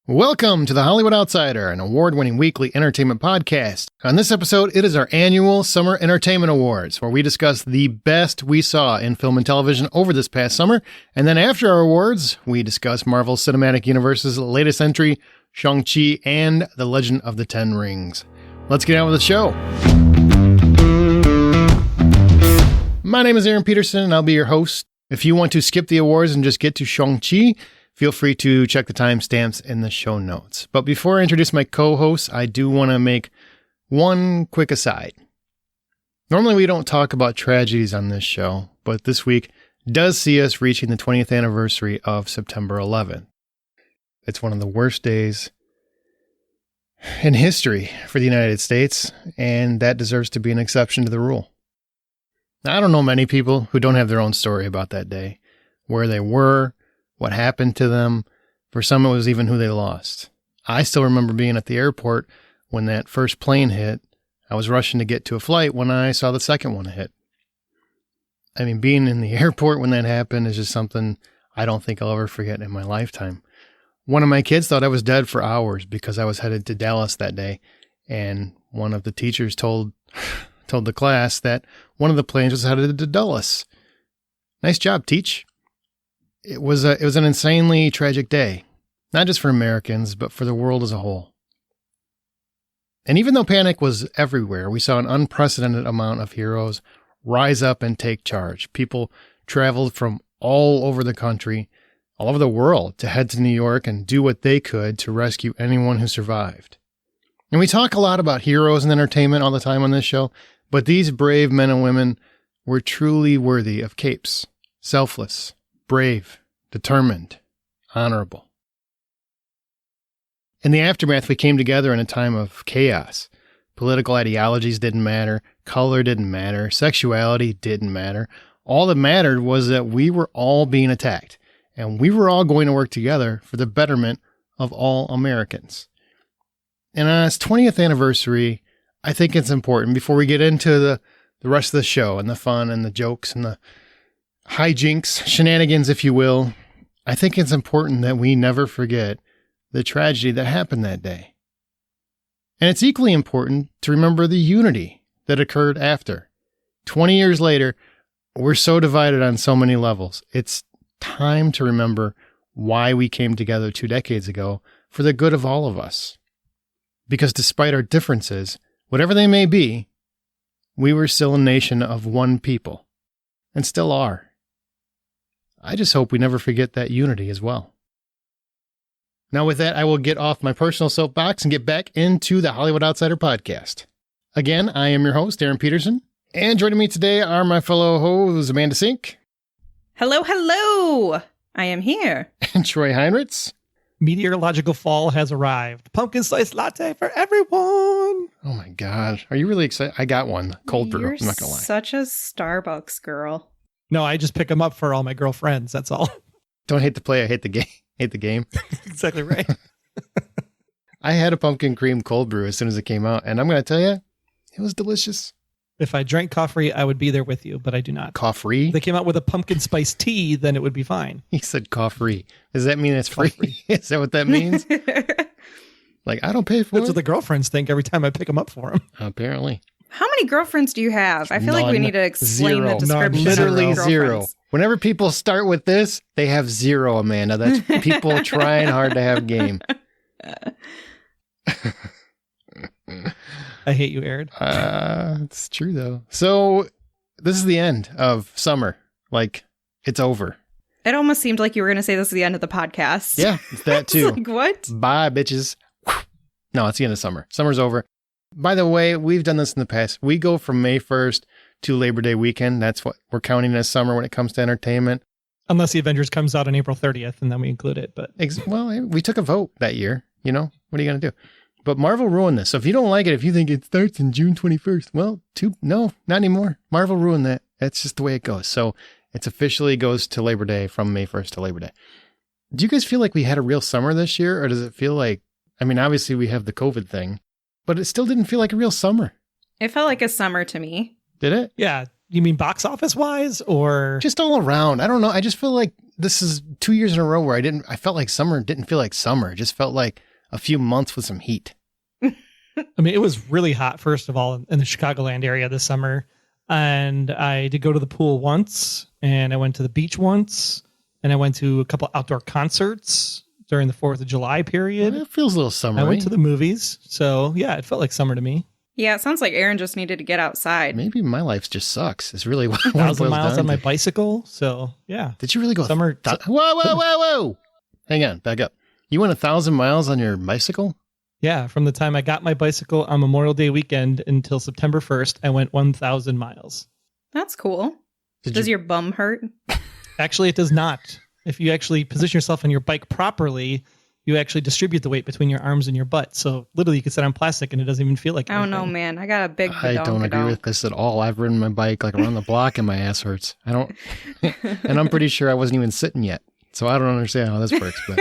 Welcome to the Hollywood Outsider, an award-winning weekly entertainment podcast. On this episode, it is our annual Summer Entertainment Awards, where we discuss the best we saw in film and television over this past summer. And then after our awards, we discuss Marvel Cinematic Universe's latest entry, Shang-Chi and The Legend of the Ten Rings. Let's get on with the show. My name is Aaron Peterson, and I'll be your host. If you want to skip the awards and just get to Shang-Chi, feel free to check the timestamps in the show notes. But before I introduce my co-hosts, I do want to make one quick aside. Normally we don't talk about tragedies on this show, but this week does see us reaching the 20th anniversary of September 11th. It's one of the worst days in history for the United States, and that deserves to be an exception to the rule. Now, I don't know many people who don't have their own story about that day, where they were, what happened to them. For some, it was even who they lost. I still remember being at the airport when that first plane hit. I was rushing to get to a flight when I saw the second one hit. I mean, being in the airport when that happened is just something I don't think I'll ever forget in my lifetime. One of my kids thought I was dead for hours because I was headed to Dallas that day. And one of the teachers told the class that one of the planes was headed to Dulles. Nice job, teach. It was an insanely tragic day, not just for Americans, but for the world as a whole. And even though panic was everywhere, we saw an unprecedented amount of heroes rise up and take charge. People traveled from all over the country, all over the world, to head to New York and do what they could to rescue anyone who survived. And we talk a lot about heroes and entertainment all the time on this show, but these brave men and women were truly worthy of capes, selfless, brave, determined, honorable. In the aftermath, we came together in a time of chaos. Political ideologies didn't matter. Color didn't matter. Sexuality didn't matter. All that mattered was that we were all being attacked, and we were all going to work together for the betterment of all Americans. And on its 20th anniversary, I think it's important, before we get into the rest of the show and the fun and the jokes and the hijinks, shenanigans, if you will, I think it's important that we never forget the tragedy that happened that day. And it's equally important to remember the unity that occurred after. 20 years later, we're so divided on so many levels. It's time to remember why we came together 2 decades ago for the good of all of us. Because despite our differences, whatever they may be, we were still a nation of one people, and still are. I just hope we never forget that unity as well. Now with that, I will get off my personal soapbox and get back into the Hollywood Outsider podcast. Again, I am your host, Aaron Peterson, and joining me today are my fellow hosts, Amanda Sink. Hello, hello! I am here. And Troy Heinrichs. Meteorological fall has arrived. Pumpkin spice latte for everyone. Oh my God. Are you really excited? I got one. Cold brew. You're I'm not going to lie. Such a Starbucks girl. No, I just pick them up for all my girlfriends. That's all. Don't hate the play. I hate the game. Hate the game. Exactly right. I had a pumpkin cream cold brew as soon as it came out, and I'm going to tell you, it was delicious. If I drank coffee, I would be there with you, but I do not. Coffee? If they came out with a pumpkin spice tea, then it would be fine. He said coffee. Does that mean it's free? Is that what that means? Like, I don't pay for it? That's what the girlfriends think every time I pick them up for them. Apparently. How many girlfriends do you have? I feel like we need to explain the description. Literally of zero. girlfriends. Whenever Whenever people start with this, they have zero, Amanda. That's people trying hard to have game. I hate you, Aaron. It's true, though. So this is the end of summer. Like, it's over. It almost seemed like you were going to say this is the end of the podcast. Yeah, it's that too. It's like, what? Bye, bitches. No, it's the end of summer. Summer's over. By the way, we've done this in the past. We go from May 1st to Labor Day weekend. That's what we're counting as summer when it comes to entertainment. Unless the Avengers comes out on April 30th, and then we include it. But Well, we took a vote that year. You know, what are you going to do? But Marvel ruined this. So if you don't like it, if you think it starts in June 21st, well, no, not anymore. Marvel ruined that. That's just the way it goes. So it's officially goes to Labor Day from May 1st to Labor Day. Do you guys feel like we had a real summer this year? Or does it feel like, I mean, obviously we have the COVID thing, but it still didn't feel like a real summer. It felt like a summer to me. Did it? yeah, you mean box office wise or just all around? I don't know. I just feel like this is 2 years in a row where I felt like summer didn't feel like summer. It just felt like a few months with some heat. I mean, it was really hot, first of all, in the Chicagoland area this summer. And I did go to the pool once, and I went to the beach once, and I went to a couple outdoor concerts during the 4th of July period. Well, it feels a little summery. I went to the movies. So, yeah, it felt like summer to me. Yeah, it sounds like Aaron just needed to get outside. Maybe my life just sucks. It's really what 1,000 miles on my bicycle. So, yeah. Did you really go? Summer? Whoa. Hang on, back up. You went 1,000 miles on your bicycle? Yeah, from the time I got my bicycle on Memorial Day weekend until September 1st, I went 1,000 miles. That's cool. Does your bum hurt? Actually, it does not. If you actually position yourself on your bike properly, you actually distribute the weight between your arms and your butt. So literally you can sit on plastic and it doesn't even feel like anything. I don't know, man. I got a big I don't agree with this at all. I've ridden my bike like around the block and my ass hurts. I don't, and I'm pretty sure I wasn't even sitting yet. So I don't understand how this works, but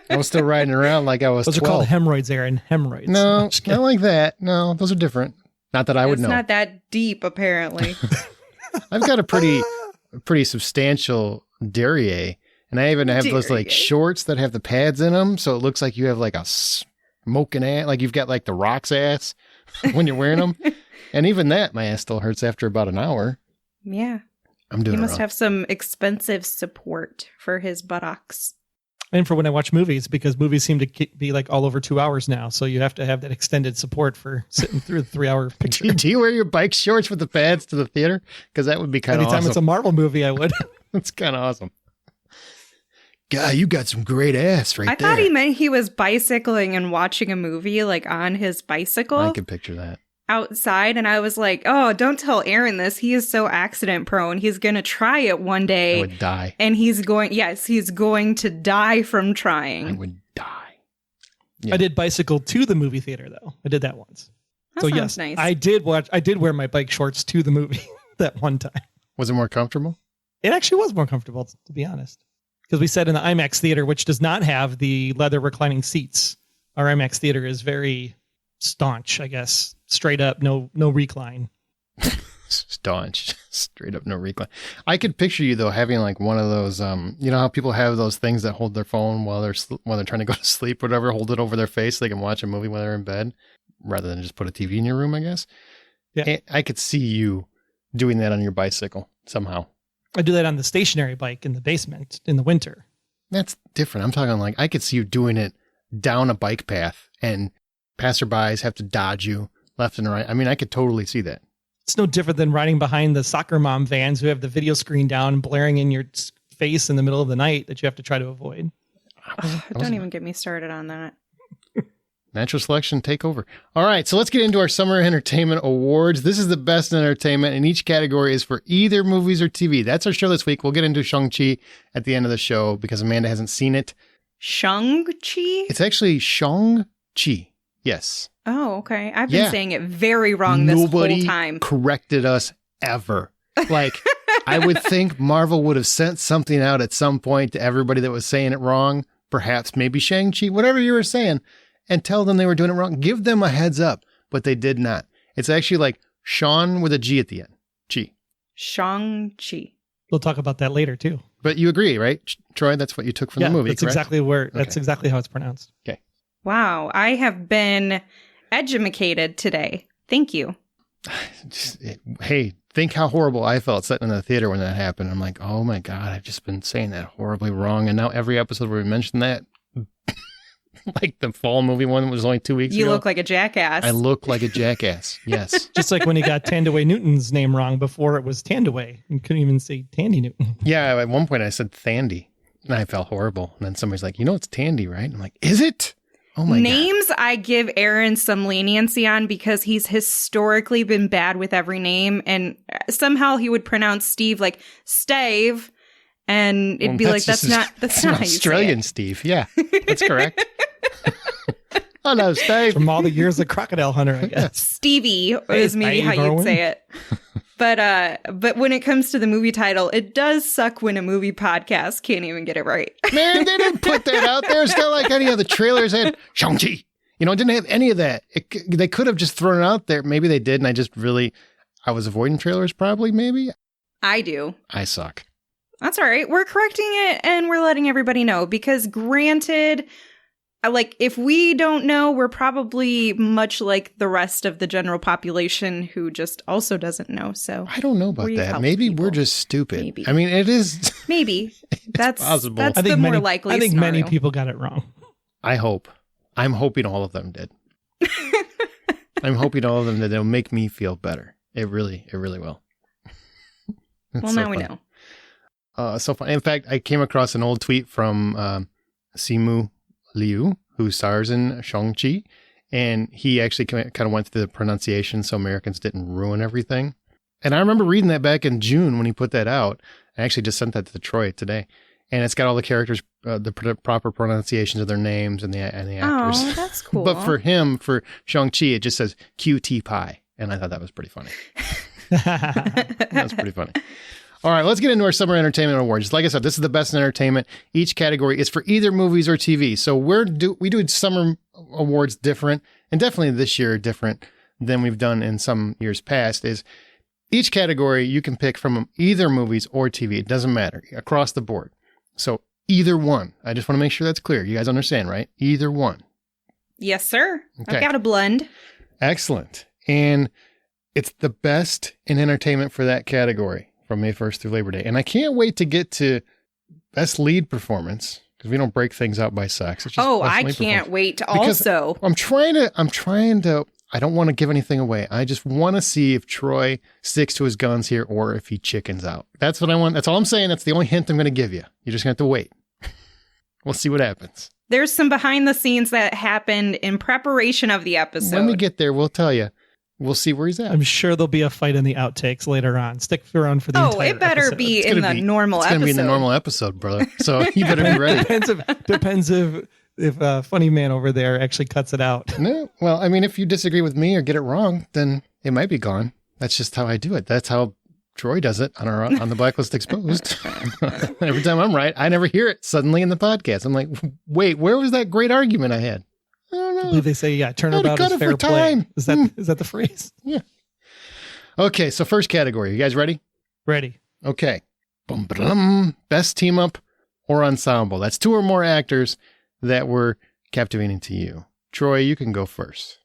I was still riding around like I was 12. Those are called hemorrhoids, Aaron. Hemorrhoids. No, not like that. No, those are different. Not that I would know. It's not that deep, apparently. I've got a pretty substantial derriere, and I even have those like shorts that have the pads in them, so it looks like you have like a smoking ass, like you've got like the Rock's ass when you're wearing them. And even that, my ass still hurts after about an hour. Yeah. I'm doing it He must wrong. have some expensive support for his buttocks. And for when I watch movies, because movies seem to be like all over 2 hours now. So you have to have that extended support for sitting through the 3-hour picture. Do you wear your bike shorts with the pads to the theater? Because that would be kind of awesome. Anytime it's a Marvel movie, I would. That's kind of awesome. God, you got some great ass right there. I thought he meant he was bicycling and watching a movie like on his bicycle. I can picture that. Outside, and I was like, oh, don't tell Aaron this. He is so accident prone. He's going to try it one day. I would die. And he's going to die from trying. I would die. Yeah. I did bicycle to the movie theater, though. I did that once. That so sounds yes, nice. I did wear my bike shorts to the movie that one time. Was it more comfortable? It actually was more comfortable, to be honest. Because we sat in the IMAX theater, which does not have the leather reclining seats. Our IMAX theater is very staunch, I guess. Straight up, no recline. Staunch. Straight up, no recline. I could picture you, though, having like one of those, you know how people have those things that hold their phone while they're trying to go to sleep, whatever, hold it over their face so they can watch a movie while they're in bed, rather than just put a TV in your room, I guess. Yeah. And I could see you doing that on your bicycle somehow. I do that on the stationary bike in the basement in the winter. That's different. I'm talking like I could see you doing it down a bike path and passerbys have to dodge you left and right. I mean, I could totally see that. It's no different than riding behind the soccer mom vans who have the video screen down and blaring in your face in the middle of the night that you have to try to avoid. Don't even get me started on that. Natural selection, take over. All right, so let's get into our Summer Entertainment Awards. This is the best entertainment, and each category is for either movies or TV. That's our show this week. We'll get into Shang-Chi at the end of the show because Amanda hasn't seen it. Shang-Chi? It's actually Shang-Chi. Yes. Oh, okay. I've been saying it very wrong this whole time. Nobody corrected us ever. Like, I would think Marvel would have sent something out at some point to everybody that was saying it wrong. Perhaps maybe Shang-Chi, whatever you were saying, and tell them they were doing it wrong. Give them a heads up, but they did not. It's actually like Sean with a G at the end. Chi. Shang-Chi. We'll talk about that later, too. But you agree, right, Troy? That's what you took from the movie, that's correct? That's exactly how it's pronounced. Okay. Wow, I have been edumacated today. Thank you. Hey, think how horrible I felt sitting in the theater when that happened. I'm like, oh my God, I've just been saying that horribly wrong. And now every episode where we mention that, like the fall movie one was only 2 weeks ago. You look like a jackass. I look like a jackass. Yes. Just like when he got Tandaway Newton's name wrong before it was Tandaway. You couldn't even say Tandy Newton. Yeah, at one point I said Thandy, and I felt horrible. And then somebody's like, it's Tandy, right? I'm like, is it? Oh my God. Names I give Aaron some leniency on because he's historically been bad with every name. And somehow he would pronounce Steve like Stave. And it'd be like, that's not how you say it. Australian Steve. Yeah, that's correct. Hello, Steve. From all the years of Crocodile Hunter, I guess. Stevie is maybe how you'd say it. But when it comes to the movie title, it does suck when a movie podcast can't even get it right. Man, they didn't put that out there. It's not like any of the trailers had Shang-Chi. It didn't have any of that. They could have just thrown it out there. Maybe they did, and I was avoiding trailers probably, maybe. I do. I suck. That's all right. We're correcting it and we're letting everybody know because granted, like if we don't know, we're probably much like the rest of the general population who just also doesn't know. So I don't know about that. Maybe we're just stupid. Maybe. I mean, it is. Maybe. That's possible. That's the more likely I think scenario. many people got it wrong. I hope. I'm hoping all of them did. I'm hoping all of them that it'll make me feel better. It really will. Well, now we know. So fun. In fact, I came across an old tweet from Simu Liu, who stars in Shang-Chi, and he actually kind of went through the pronunciation so Americans didn't ruin everything. And I remember reading that back in June when he put that out. I actually just sent that to Troy today. And it's got all the characters, the proper pronunciations of their names and the actors. Oh, that's cool. But for him, for Shang-Chi, it just says QT pie. And I thought that was pretty funny. That was pretty funny. All right, let's get into our Summer Entertainment Awards. Like I said, this is the best in entertainment. Each category is for either movies or TV. So we do Summer Awards different, and definitely this year different than we've done in some years past, is each category you can pick from either movies or TV. It doesn't matter, across the board. So either one. I just want to make sure that's clear. You guys understand, right? Either one. Yes, sir. Okay. I've got a blend. Excellent. And it's the best in entertainment for that category from May 1st through Labor Day. And I can't wait to get to best lead performance because we don't break things out by sex. It's just I can't wait to also. I'm trying to, I don't want to give anything away. I just want to see if Troy sticks to his guns here or if he chickens out. That's what I want. That's all I'm saying. That's the only hint I'm going to give you. You're just going to have to wait. We'll see what happens. There's some behind the scenes that happened in preparation of the episode. When we get there, we'll tell you. We'll see where he's at. I'm sure there'll be a fight in the outtakes later on. Stick around for the entire it better episode. be in the normal episode. It's going to be in the normal episode, brother. So you better be ready. Depends if Funny Man over there actually cuts it out. No, well, I mean, if you disagree with me or get it wrong, then it might be gone. That's just how I do it. That's how Troy does it on the Blacklist Exposed. Every time I'm right, I never hear it suddenly in the podcast. I'm like, wait, where was that great argument I had? I don't know. I believe they say, turnabout is fair play. Is that the phrase? Yeah. Okay, so first category. You guys ready? Ready. Okay. Best team up or ensemble. That's two or more actors that were captivating to you. Troy, you can go first.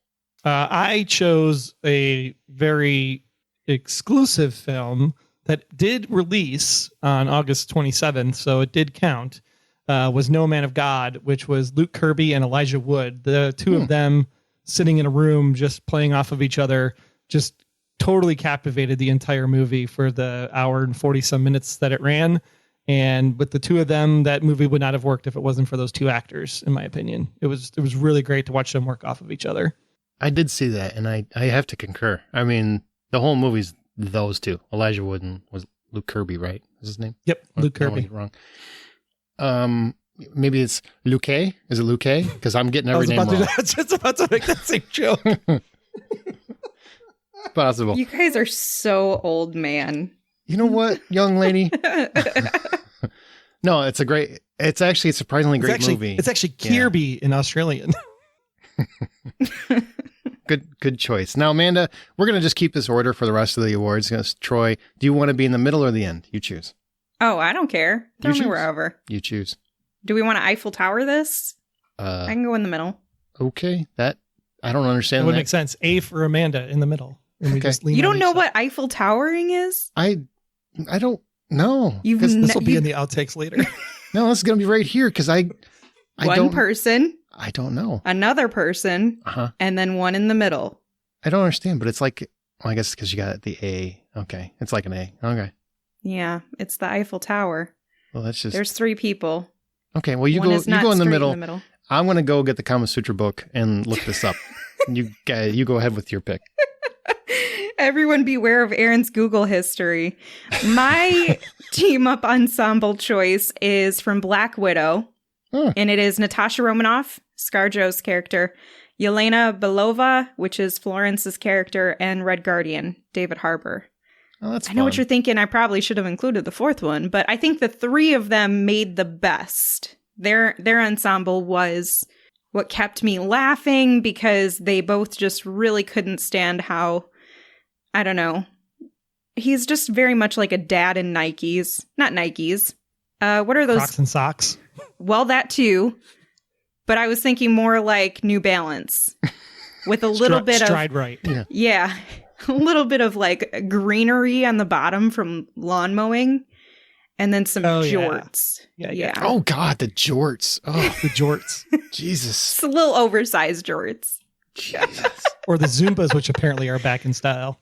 I chose a very exclusive film that did release on August 27th, so it did count. Was No Man of God, which was Luke Kirby and Elijah Wood. The two of them sitting in a room just playing off of each other, just totally captivated the entire movie for the hour and 40-some minutes that it ran. And with the two of them, that movie would not have worked if it wasn't for those two actors, in my opinion. It was really great to watch them work off of each other. I did see that, and I have to concur. I mean, the whole movie's those two. Elijah Wood and was Luke Kirby, right? Is his name? Yep, Luke Kirby. Wrong. Maybe it's Luke. Is it Luke? Because I'm getting every name wrong. I was just about to make that same joke. Possible. You guys are so old, man. You know what, young lady? No, it's actually a surprisingly great movie. It's actually Kirby in Australian. Good choice. Now, Amanda, we're going to just keep this order for the rest of the awards. Troy, do you want to be in the middle or the end? You choose. Oh, I don't care. Throw me wherever. You choose. Do we want to Eiffel Tower this? I can go in the middle. Okay. That, I don't understand. That would make sense. A for Amanda in the middle. And we just lean you don't know side. what Eiffel Towering is? I don't know. This will be in the outtakes later. No, this is going to be right here because one person. I don't know. Another person. And then one in the middle. I don't understand, but it's like, well, I guess because you got the A. Okay. It's like an A. Okay. Yeah. It's the Eiffel Tower. Well, that's just. There's three people. Okay. Well, you go in the middle. I'm going to go get the Kama Sutra book and look this up. You go ahead with your pick. Everyone beware of Aaron's Google history. My team up ensemble choice is from Black Widow. And it is Natasha Romanoff, ScarJo's character, Yelena Belova, which is Florence's character, and Red Guardian, David Harbour. Oh, that's I know what you're thinking. I probably should have included the fourth one, but I think the three of them made the best. Their ensemble was what kept me laughing because they both just really couldn't stand how, I don't know, he's just very much like a dad in Nikes. Not Nikes. What are those? Crocs and socks. Well, that too. But I was thinking more like New Balance with a little bit Stride of right. Yeah, a little bit of like greenery on the bottom from lawn mowing, and then some jorts. Yeah. Oh God, the jorts. Oh, The jorts. Jesus. It's a little oversized jorts. Jesus. Or the Zumpas, which apparently are back in style.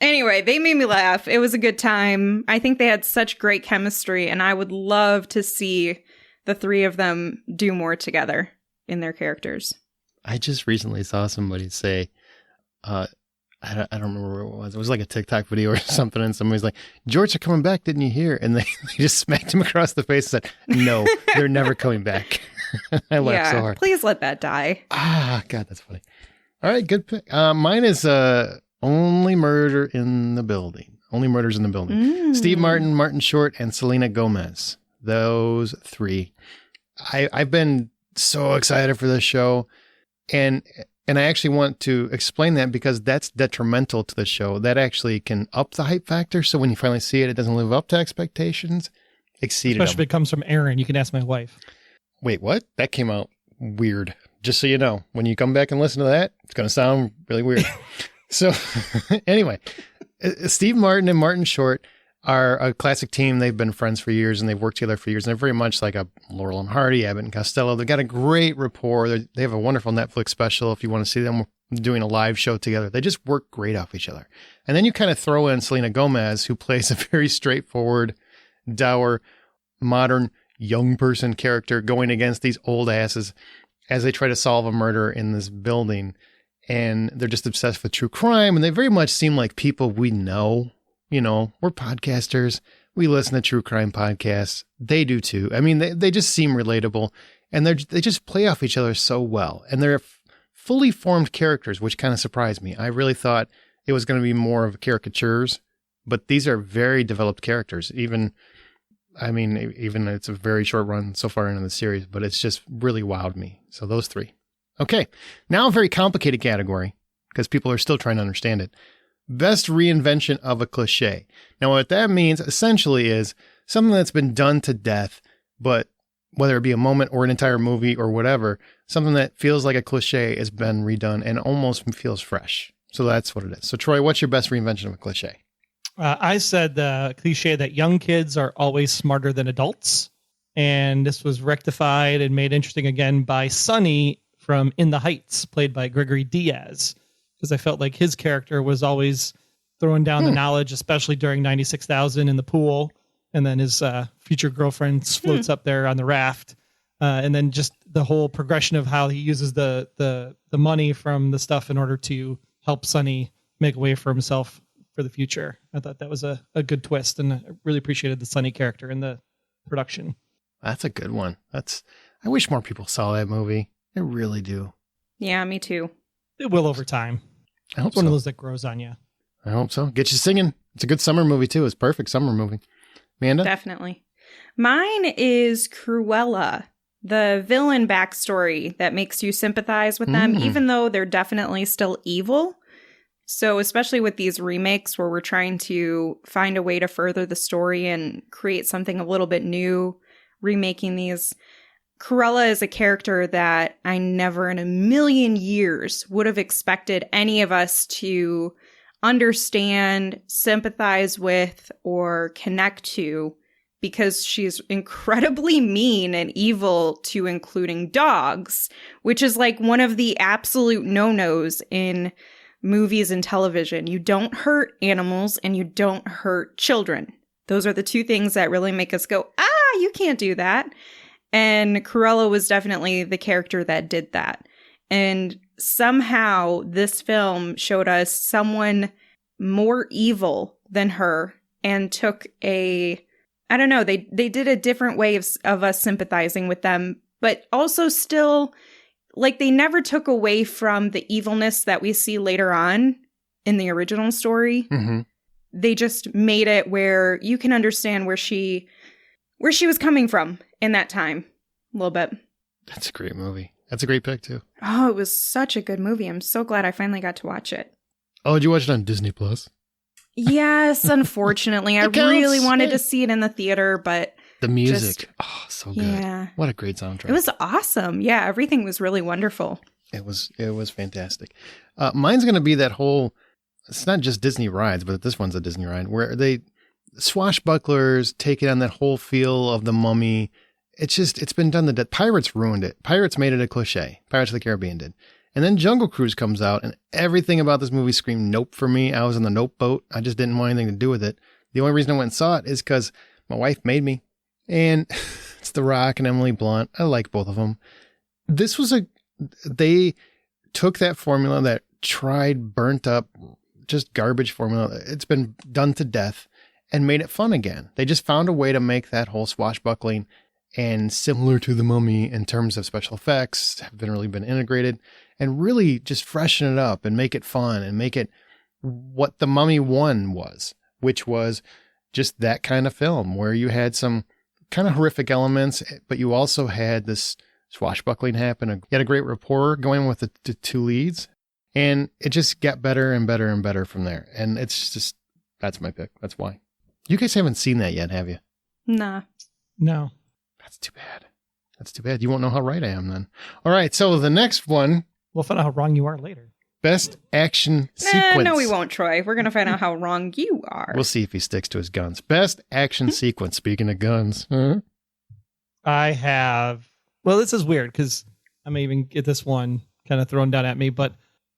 Anyway, they made me laugh. It was a good time. I think they had such great chemistry, and I would love to see the three of them do more together in their characters. I just recently saw somebody say, I don't remember what it was. It was like a TikTok video or something, and somebody's like, "Jorts are coming back, didn't you hear?" And they just smacked him across the face and said, "No, they're never coming back." I laughed so hard. Please let that die. Ah, God, that's funny. All right, good pick. Mine is Only Murder in the Building. Only Murders in the Building. Steve Martin, Martin Short, and Selena Gomez. Those three. I've been so excited for this show, and I actually want to explain that because that's detrimental to the show. That actually can up the hype factor. So when you finally see it, it doesn't live up to expectations. Exceeded Especially if it comes from Aaron. You can ask my wife. Wait, what? That came out weird. Just so you know, when you come back and listen to that, it's going to sound really weird. So anyway, Steve Martin and Martin Short are a classic team. They've been friends for years and they've worked together for years. And they're very much like a Laurel and Hardy, Abbott and Costello. They've got a great rapport. They have a wonderful Netflix special if you want to see them doing a live show together. They just work great off each other. And then you kind of throw in Selena Gomez, who plays a very straightforward, dour, modern, young person character going against these old asses as they try to solve a murder in this building. And they're just obsessed with true crime. And they very much seem like people we know. You know, we're podcasters. We listen to true crime podcasts. They do too. I mean, they just seem relatable. And they just play off each other so well. And they're fully formed characters, which kind of surprised me. I really thought it was going to be more of caricatures. But these are very developed characters. Even it's a very short run so far into the series, but it's just really wowed me. So those three. Okay, now a very complicated category because people are still trying to understand it. Best reinvention of a cliche. Now what that means essentially is something that's been done to death, but whether it be a moment or an entire movie or whatever, something that feels like a cliche has been redone and almost feels fresh. So that's what it is. So Troy, what's your best reinvention of a cliche? I said the cliche that young kids are always smarter than adults. And this was rectified and made interesting again by Sonny from In the Heights, played by Gregory Diaz. Because I felt like his character was always throwing down the knowledge, especially during 96,000 in the pool. And then his future girlfriend floats up there on the raft. And then just the whole progression of how he uses the money from the stuff in order to help Sonny make a way for himself for the future. I thought that was a good twist, and I really appreciated the Sonny character in the production. That's a good one. I wish more people saw that movie. I really do. Yeah, me too. It will over time. I hope it's one so. of those that grows on you. I hope so. Get you singing. It's a good summer movie too. It's a perfect summer movie. Amanda? Definitely. Mine is Cruella, the villain backstory that makes you sympathize with them, even though they're definitely still evil. So especially with these remakes where we're trying to find a way to further the story and create something a little bit new, remaking these, Cruella is a character that I never in a million years would have expected any of us to understand, sympathize with, or connect to, because she's incredibly mean and evil to including dogs, which is like one of the absolute no-nos in movies and television. You don't hurt animals and you don't hurt children. Those are the two things that really make us go, you can't do that. And Cruella was definitely the character that did that. And somehow this film showed us someone more evil than her and took they did a different way of us sympathizing with them, but also still, like, they never took away from the evilness that we see later on in the original story. Mm-hmm. They just made it where you can understand where she was coming from in that time a little bit. That's a great movie. That's a great pick too. Oh, it was such a good movie. I'm so glad I finally got to watch it. Oh, did you watch it on Disney Plus? Yes, unfortunately. I It counts. really wanted Yeah. to see it in the theater, but The music. So good. yeah. What a great soundtrack. It was awesome. Yeah, everything was really wonderful. It was fantastic. Mine's going to be that whole, it's not just Disney rides, but this one's a Disney ride where they swashbucklers take it on that whole feel of the Mummy. It's been done to death. Pirates ruined it. Pirates made it a cliche. Pirates of the Caribbean did. And then Jungle Cruise comes out and everything about this movie screamed nope for me. I was on the nope boat. I just didn't want anything to do with it. The only reason I went and saw it is because my wife made me. And it's The Rock and Emily Blunt. I like both of them. They took that formula, that tried, burnt up, just garbage formula. It's been done to death and made it fun again. They just found a way to make that whole swashbuckling and similar to the Mummy in terms of special effects have really been integrated and really just freshen it up and make it fun and make it what the Mummy 1 was, which was just that kind of film where you had some kind of horrific elements, but you also had this swashbuckling happen. You had a great rapport going with the two leads, and it just got better and better and better from there. And it's just, that's my pick. That's why. You guys haven't seen that yet, have you? Nah. No. That's too bad. That's too bad. You won't know how right I am then. All right. So the next one. We'll find out how wrong you are later. Best action sequence. No, we won't, Troy. We're going to find out how wrong you are. We'll see if he sticks to his guns. Best action sequence. Speaking of guns. Huh? I have, well, this is weird because I may even get this one kind of thrown down at me, but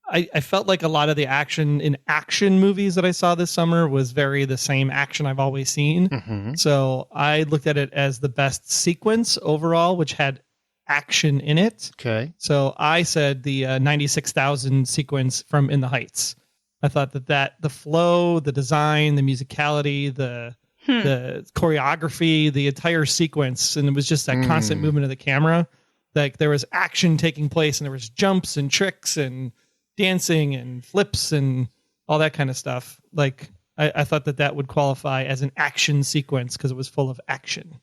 I felt like a lot of the action in action movies that I saw this summer was very the same action I've always seen. Mm-hmm. So I looked at it as the best sequence overall, which had action in it. Okay. So I said the 96,000 sequence from In the Heights. I thought that the flow, the design, the musicality, the choreography, the entire sequence, and it was just that constant movement of the camera. Like there was action taking place and there was jumps and tricks and dancing and flips and all that kind of stuff. Like I thought that would qualify as an action sequence because it was full of action.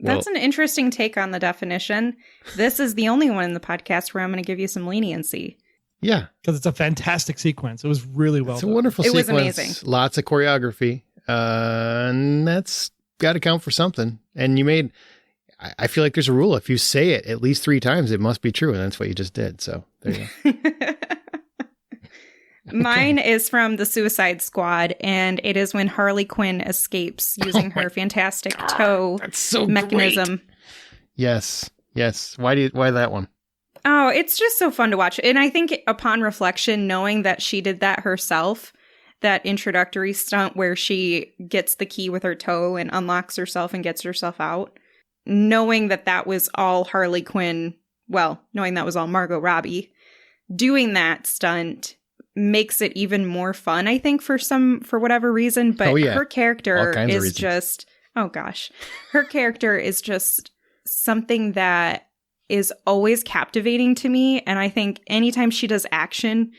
That's an interesting take on the definition. This is the only one in the podcast where I'm going to give you some leniency. Yeah. Because it's a fantastic sequence. It was really well done. It's a wonderful sequence. It was amazing. Lots of choreography. And that's got to count for something. And you made, I feel like there's a rule. If you say it at least 3 times, it must be true. And that's what you just did. So there you go. Mine is from the Suicide Squad, and it is when Harley Quinn escapes using her fantastic toe mechanism. Great. Yes. Why that one? Oh, it's just so fun to watch. And I think upon reflection, knowing that she did that herself, that introductory stunt where she gets the key with her toe and unlocks herself and gets herself out, knowing that was all Harley Quinn, well, knowing that was all Margot Robbie, doing that stunt makes it even more fun, I think, for whatever reason. But her character is just, oh gosh, her character is just something that is always captivating to me. And I think anytime she does action,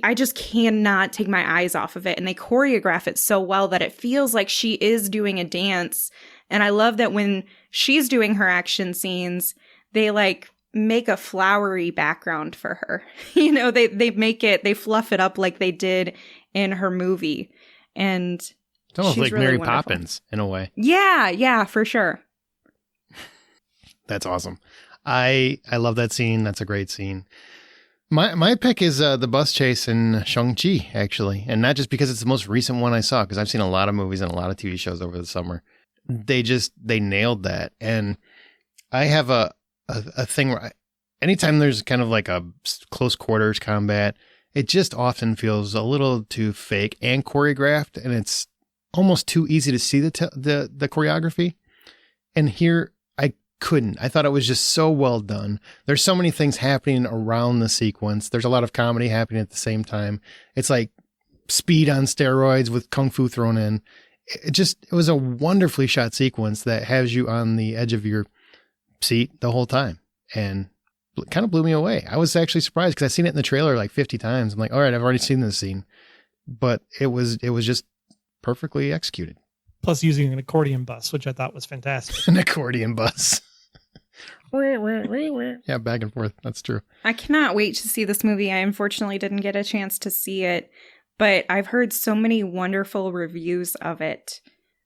I just cannot take my eyes off of it. And they choreograph it so well that it feels like she is doing a dance. And I love that when she's doing her action scenes, they make a flowery background for her. You know, they fluff it up like they did in her movie. And it's almost like really Mary wonderful. Poppins in a way. Yeah, for sure. That's awesome. I love that scene. That's a great scene. My pick is the bus chase in Shang-Chi, actually. And not just because it's the most recent one I saw, because I've seen a lot of movies and a lot of TV shows over the summer. They nailed that. And I have a thing where anytime there's kind of like a close quarters combat, it just often feels a little too fake and choreographed, and it's almost too easy to see the choreography. And here I couldn't. I thought it was just so well done. There's so many things happening around the sequence. There's a lot of comedy happening at the same time. It's like speed on steroids with kung fu thrown in. It was a wonderfully shot sequence that has you on the edge of your seat the whole time, and kind of blew me away. I was actually surprised because I've seen it in the trailer like 50 times. I'm like, all right, I've already seen this scene, but it was just perfectly executed. Plus using an accordion bus, which I thought was fantastic. An accordion bus. Yeah, back and forth. That's true. I cannot wait to see this movie. I unfortunately didn't get a chance to see it. but I've heard so many wonderful reviews of it.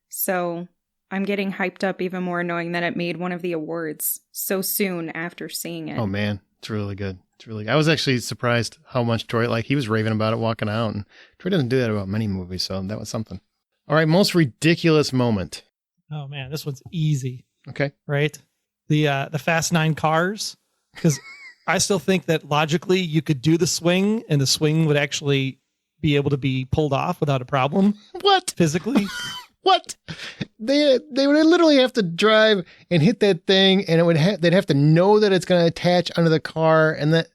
So I'm getting hyped up even more knowing that it made one of the awards so soon after seeing it. Oh, man. It's really good. I was actually surprised how much Troy, he was raving about it walking out. And Troy doesn't do that about many movies, so that was something. All right, most ridiculous moment. Oh, man, this one's easy. Okay. Right? The Fast 9 cars. Because I still think that logically you could do the swing and the swing would actually be able to be pulled off without a problem. What? Physically. What? They would literally have to drive and hit that thing, and they'd have to know that it's going to attach under the car, and that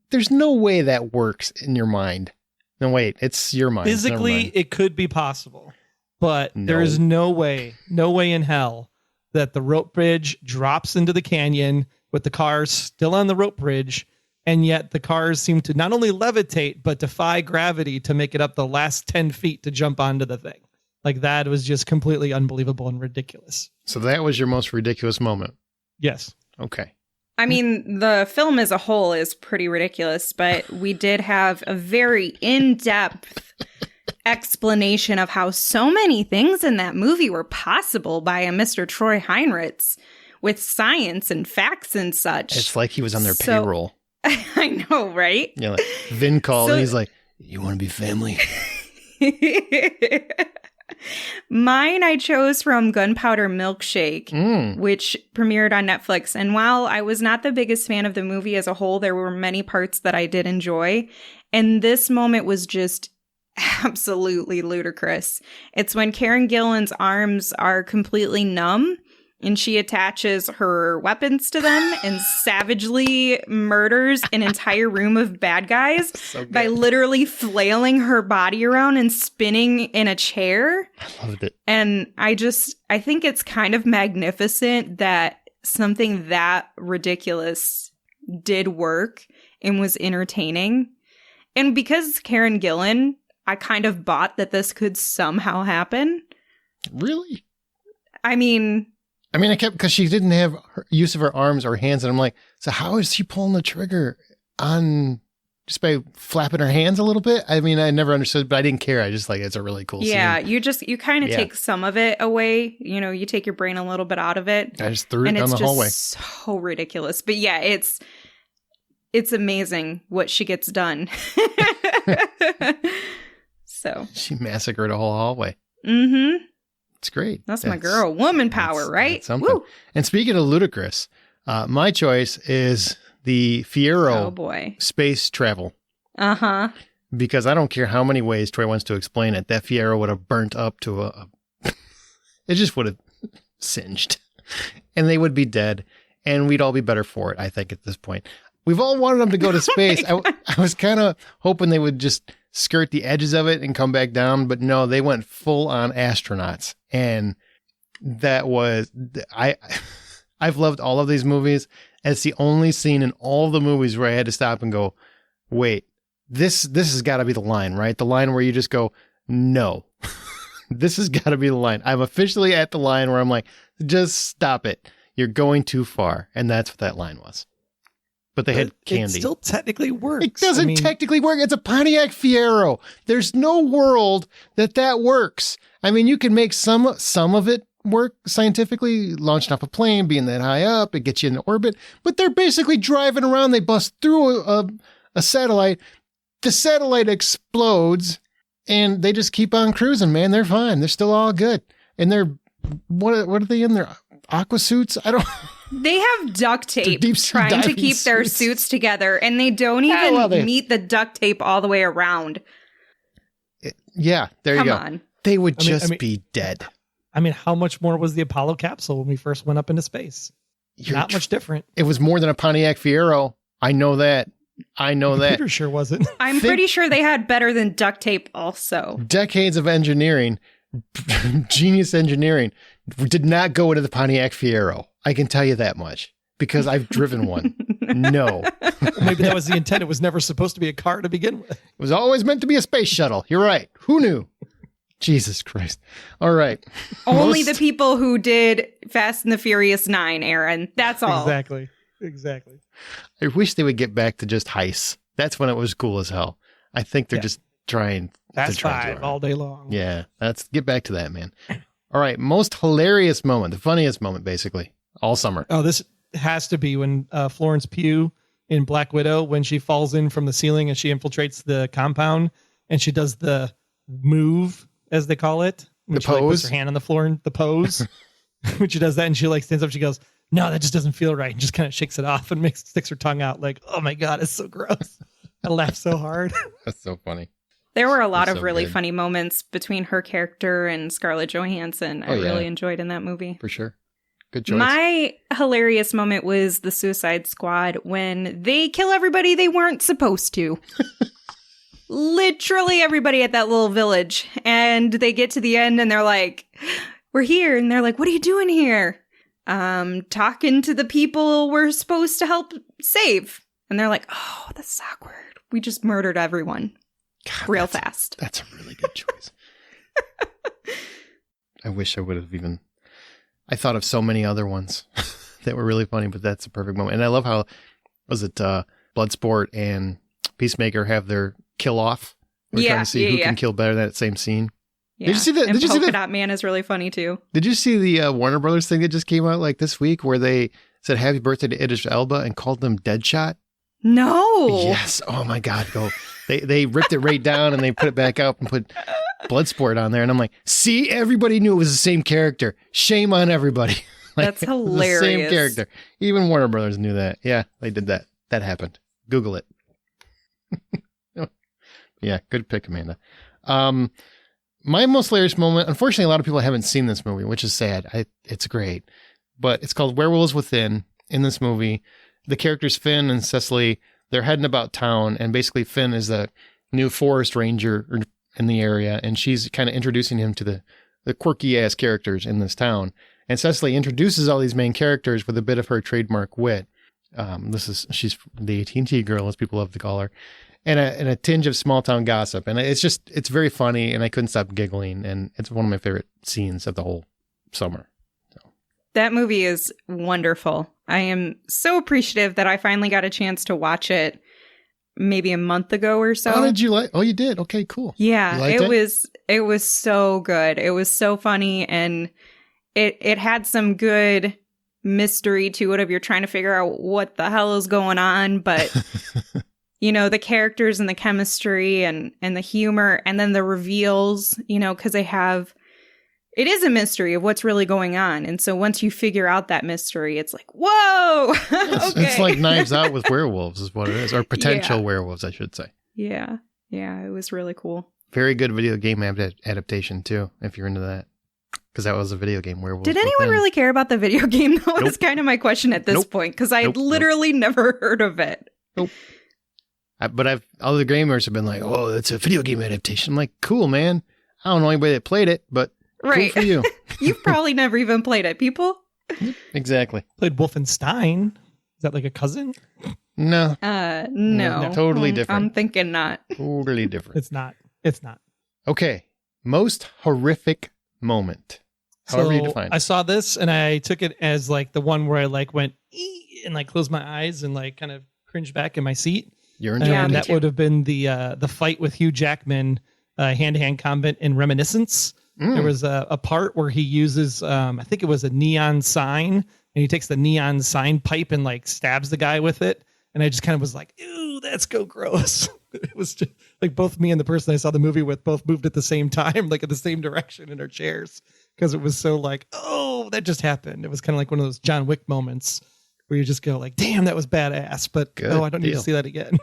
there's no way that works in your mind. No, wait, it's your mind. Physically, it could be possible, but No. there is no way in hell that the rope bridge drops into the canyon with the cars still on the rope bridge, and yet the cars seem to not only levitate, but defy gravity to make it up the last 10 feet to jump onto the thing. Like, that was just completely unbelievable and ridiculous. So that was your most ridiculous moment. Yes. Okay. I mean, the film as a whole is pretty ridiculous, but we did have a very in-depth explanation of how so many things in that movie were possible by a Mr. Troy Heinrichs with science and facts and such. It's like he was on their payroll. I know, right? Yeah, like Vin called and he's like, "You want to be family?" Mine I chose from Gunpowder Milkshake, which premiered on Netflix. And while I was not the biggest fan of the movie as a whole, there were many parts that I did enjoy. And this moment was just absolutely ludicrous. It's when Karen Gillan's arms are completely numb and she attaches her weapons to them and savagely murders an entire room of bad guys by literally flailing her body around and spinning in a chair. I loved it. And I think it's kind of magnificent that something that ridiculous did work and was entertaining. And because Karen Gillan, I kind of bought that this could somehow happen. Really? I mean, I kept, because she didn't have use of her arms or hands, and I'm like, so how is she pulling the trigger on just by flapping her hands a little bit? I mean, I never understood, but I didn't care. I just it's a really cool scene. Yeah, you kind of take some of it away. You know, you take your brain a little bit out of it. I just threw it down the hallway. It's so ridiculous. But yeah, it's amazing what she gets done. So she massacred a whole hallway. Mm-hmm. It's great. That's my girl. Woman power, right? That's something. Woo! And speaking of ludicrous, my choice is the Fiero space travel. Uh-huh. Because I don't care how many ways Troy wants to explain it, that Fiero would have burnt up to it just would have singed. And they would be dead. And we'd all be better for it, I think, at this point. We've all wanted them to go to space. I was kind of hoping they would just skirt the edges of it and come back down, but no, they went full on astronauts. And that was, I've loved all of these movies. And it's the only scene in all the movies where I had to stop and go, wait, this has got to be the line, right? The line where you just go, no, this has got to be the line. I'm officially at the line where I'm like, just stop it. You're going too far. And that's what that line was. But they had candy. It still technically works. It doesn't technically work. It's a Pontiac Fiero. There's no world that works. I mean, you can make some of it work scientifically, launching off a plane, being that high up, it gets you in orbit. But they're basically driving around. They bust through a satellite. The satellite explodes, and they just keep on cruising, man. They're fine. They're still all good. And they're, what are they in their aqua suits? I don't They have duct tape trying to keep their suits together, and they don't even meet the duct tape all the way around. Yeah, there you go. Come on. They would just be dead. I mean, how much more was the Apollo capsule when we first went up into space? Not much different. It was more than a Pontiac Fiero. I know that. Computer sure wasn't. I'm pretty sure they had better than duct tape also. Decades of engineering, genius engineering, did not go into the Pontiac Fiero. I can tell you that much because I've driven one. No. Maybe that was the intent. It was never supposed to be a car to begin with. It was always meant to be a space shuttle. You're right. Who knew? Jesus Christ. All right. Only the people who did Fast and the Furious 9, Aaron. That's all. Exactly. I wish they would get back to just heists. That's when it was cool as hell. I think they're just trying Fast to try too Five hard. all day long. Yeah, let's get back to that, man. All right, most hilarious moment, the funniest moment, basically, all summer. Oh, this has to be when Florence Pugh in Black Widow, when she falls in from the ceiling and she infiltrates the compound and she does the move, as they call it. When The she, like, puts pose? her hand on the floor, and the pose. When she does that and she like stands up, she goes, "No, that just doesn't feel right," and just kind of shakes it off and sticks her tongue out like, "Oh my God, it's so gross." I laughed so hard. That's so funny. There were a lot That's of so really good. funny moments between her character and Scarlett Johansson. I Oh, yeah. really enjoyed in that movie. For sure. Good choice. My hilarious moment was the Suicide Squad when they kill everybody they weren't supposed to. Literally everybody at that little village. And they get to the end and they're like, "We're here." And they're like, "What are you doing here?" "Talking to the people we're supposed to help save." And they're like, "Oh, that's awkward. We just murdered everyone God, real that's- fast." That's a really good choice. I wish I would have even... I thought of so many other ones that were really funny, but that's a perfect moment. And I love how, was it Bloodsport and Peacemaker have their kill off? We're trying to see who can kill better in that same scene. Yeah. Did you see that? And Did you see Polka that? Dot Man is really funny too. Did you see the Warner Brothers thing that just came out like this week where they said happy birthday to Idris Elba and called them Deadshot? No. Yes. Oh my God. Go. They ripped it right down and they put it back up and put Bloodsport on there. And I'm like, see, everybody knew it was the same character. Shame on everybody. Like, That's it was hilarious. the same character. Even Warner Brothers knew that. Yeah, they did that. That happened. Google it. Yeah, good pick, Amanda. My most hilarious moment, unfortunately, a lot of people haven't seen this movie, which is sad. It's great. But it's called Werewolves Within. In this movie, the characters Finn and Cecily, they're heading about town, and basically Finn is the new forest ranger in the area, and she's kind of introducing him to the quirky-ass characters in this town. And Cecily introduces all these main characters with a bit of her trademark wit. She's the AT&T girl, as people love to call her, and a tinge of small town gossip. And it's very funny, and I couldn't stop giggling. And it's one of my favorite scenes of the whole summer. That movie is wonderful. I am so appreciative that I finally got a chance to watch it maybe a month ago or so. How did you like? Oh, you did. Okay, cool. Yeah, You liked it was so good. It was so funny, and it had some good mystery to it if you're trying to figure out what the hell is going on, but the characters and the chemistry and the humor, and then the reveals, because it is a mystery of what's really going on. And so once you figure out that mystery, it's like, whoa, okay. It's like Knives Out with werewolves is what it is, or potential werewolves, I should say. Yeah, it was really cool. Very good video game adaptation too, if you're into that. Because that was a video game, Werewolves Did anyone Within. really care about the video game? That was Nope. kind of my question at this Nope. point, because I Nope. literally never heard of it. But other gamers have been like, "Oh, it's a video game adaptation." I'm like, cool, man. I don't know anybody that played it, but Right. cool for you. You've probably never even played it, people. Exactly. Played Wolfenstein. Is that like a cousin? No, No. Totally different. I'm thinking not. totally different. It's not. It's not. Okay, most horrific moment. However you define I it. saw this and I took it as like the one where I like went "Ee," and like closed my eyes and like kind of cringed back in my seat. You're And enjoying Yeah, me it. that too. would have been the fight with Hugh Jackman, hand-to-hand combat in Reminiscence. Mm. There was a part where he uses, I think it was a neon sign, and he takes the neon sign pipe and like stabs the guy with it. And I just kind of was like, ew, that's go gross. It was just like both me and the person I saw the movie with both moved at the same time, like in the same direction in our chairs. Because it was so like, oh, that just happened. It was kind of like one of those John Wick moments where you just go like, damn, that was badass. But Good I don't need deal. to see that again.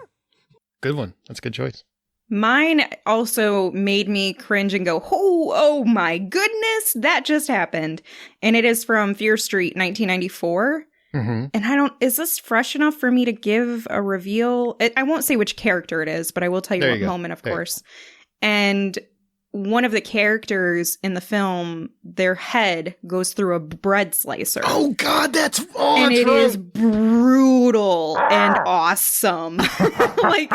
Good one. That's a good choice. Mine also made me cringe and go, oh my goodness, that just happened. And it is from Fear Street, 1994. Mm-hmm. And is this fresh enough for me to give a reveal? I won't say which character it is, but I will tell you There what you go. moment, of There you course. And one of the characters in the film, their head goes through a bread slicer. Oh God, that's and that's it right. is brutal and awesome. Like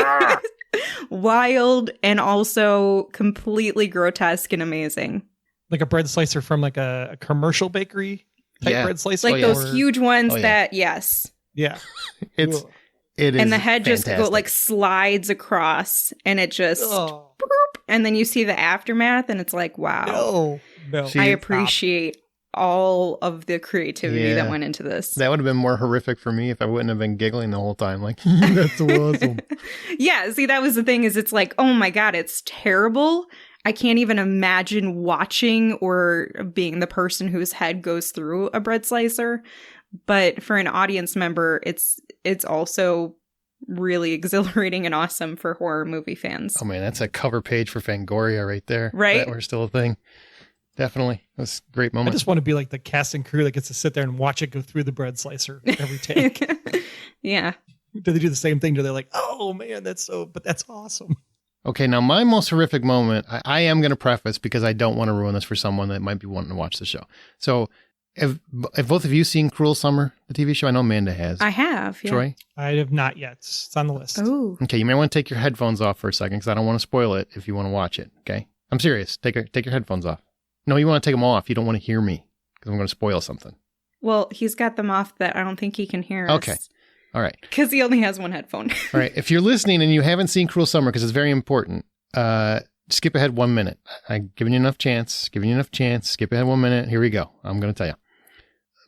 wild and also completely grotesque and amazing. Like a bread slicer from like a commercial bakery type Yeah. bread slicer. Like yeah. those huge ones Oh, yeah. that, yes. Yeah. It's Ugh. It is, and the head fantastic. just like slides across, and it just, boop, and then you see the aftermath, and it's like, wow. No. I appreciate all of the creativity that went into this. That would have been more horrific for me if I wouldn't have been giggling the whole time. Like, that's so awesome. Yeah, see, that was the thing is it's like, oh my God, it's terrible. I can't even imagine watching or being the person whose head goes through a bread slicer. But for an audience member, it's also really exhilarating and awesome for horror movie fans. Oh man, that's a cover page for Fangoria right there. Right? That were still a thing. Definitely. It was a great moment. I just want to be like the cast and crew that gets to sit there and watch it go through the bread slicer every take. Yeah. Do they do the same thing? Do they like, oh man, that's awesome. Okay, now my most horrific moment, I am going to preface because I don't want to ruin this for someone that might be wanting to watch the show. So have both of you seen Cruel Summer, the TV show? I know Amanda has. I have. Yeah. Troy? I have not yet. It's on the list. Oh. Okay, you may want to take your headphones off for a second because I don't want to spoil it if you want to watch it. Okay? I'm serious. Take your headphones off. No, you want to take them off. You don't want to hear me because I'm going to spoil something. Well, he's got them off that I don't think he can hear us. Okay. All right. Because he only has one headphone. All right. If you're listening and you haven't seen Cruel Summer, because it's very important, skip ahead 1 minute. I've given you enough chance. Skip ahead 1 minute. Here we go. I'm going to tell you.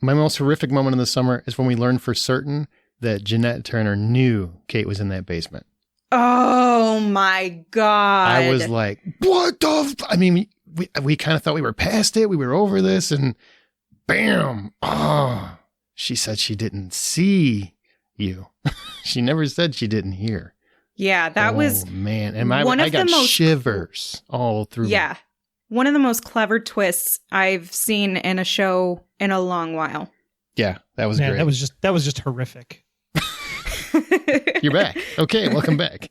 My most horrific moment in the summer is when we learned for certain that Jeanette Turner knew Kate was in that basement. Oh my God. I was like, what the? I mean, we kind of thought we were past it. We were over this and bam. Oh, she said she didn't see you. She never said she didn't hear. Yeah, that was man. And I got shivers all through. Yeah. One of the most clever twists I've seen in a show in a long while. Yeah, that was Man, great. That was just horrific. You're back. Okay, welcome back.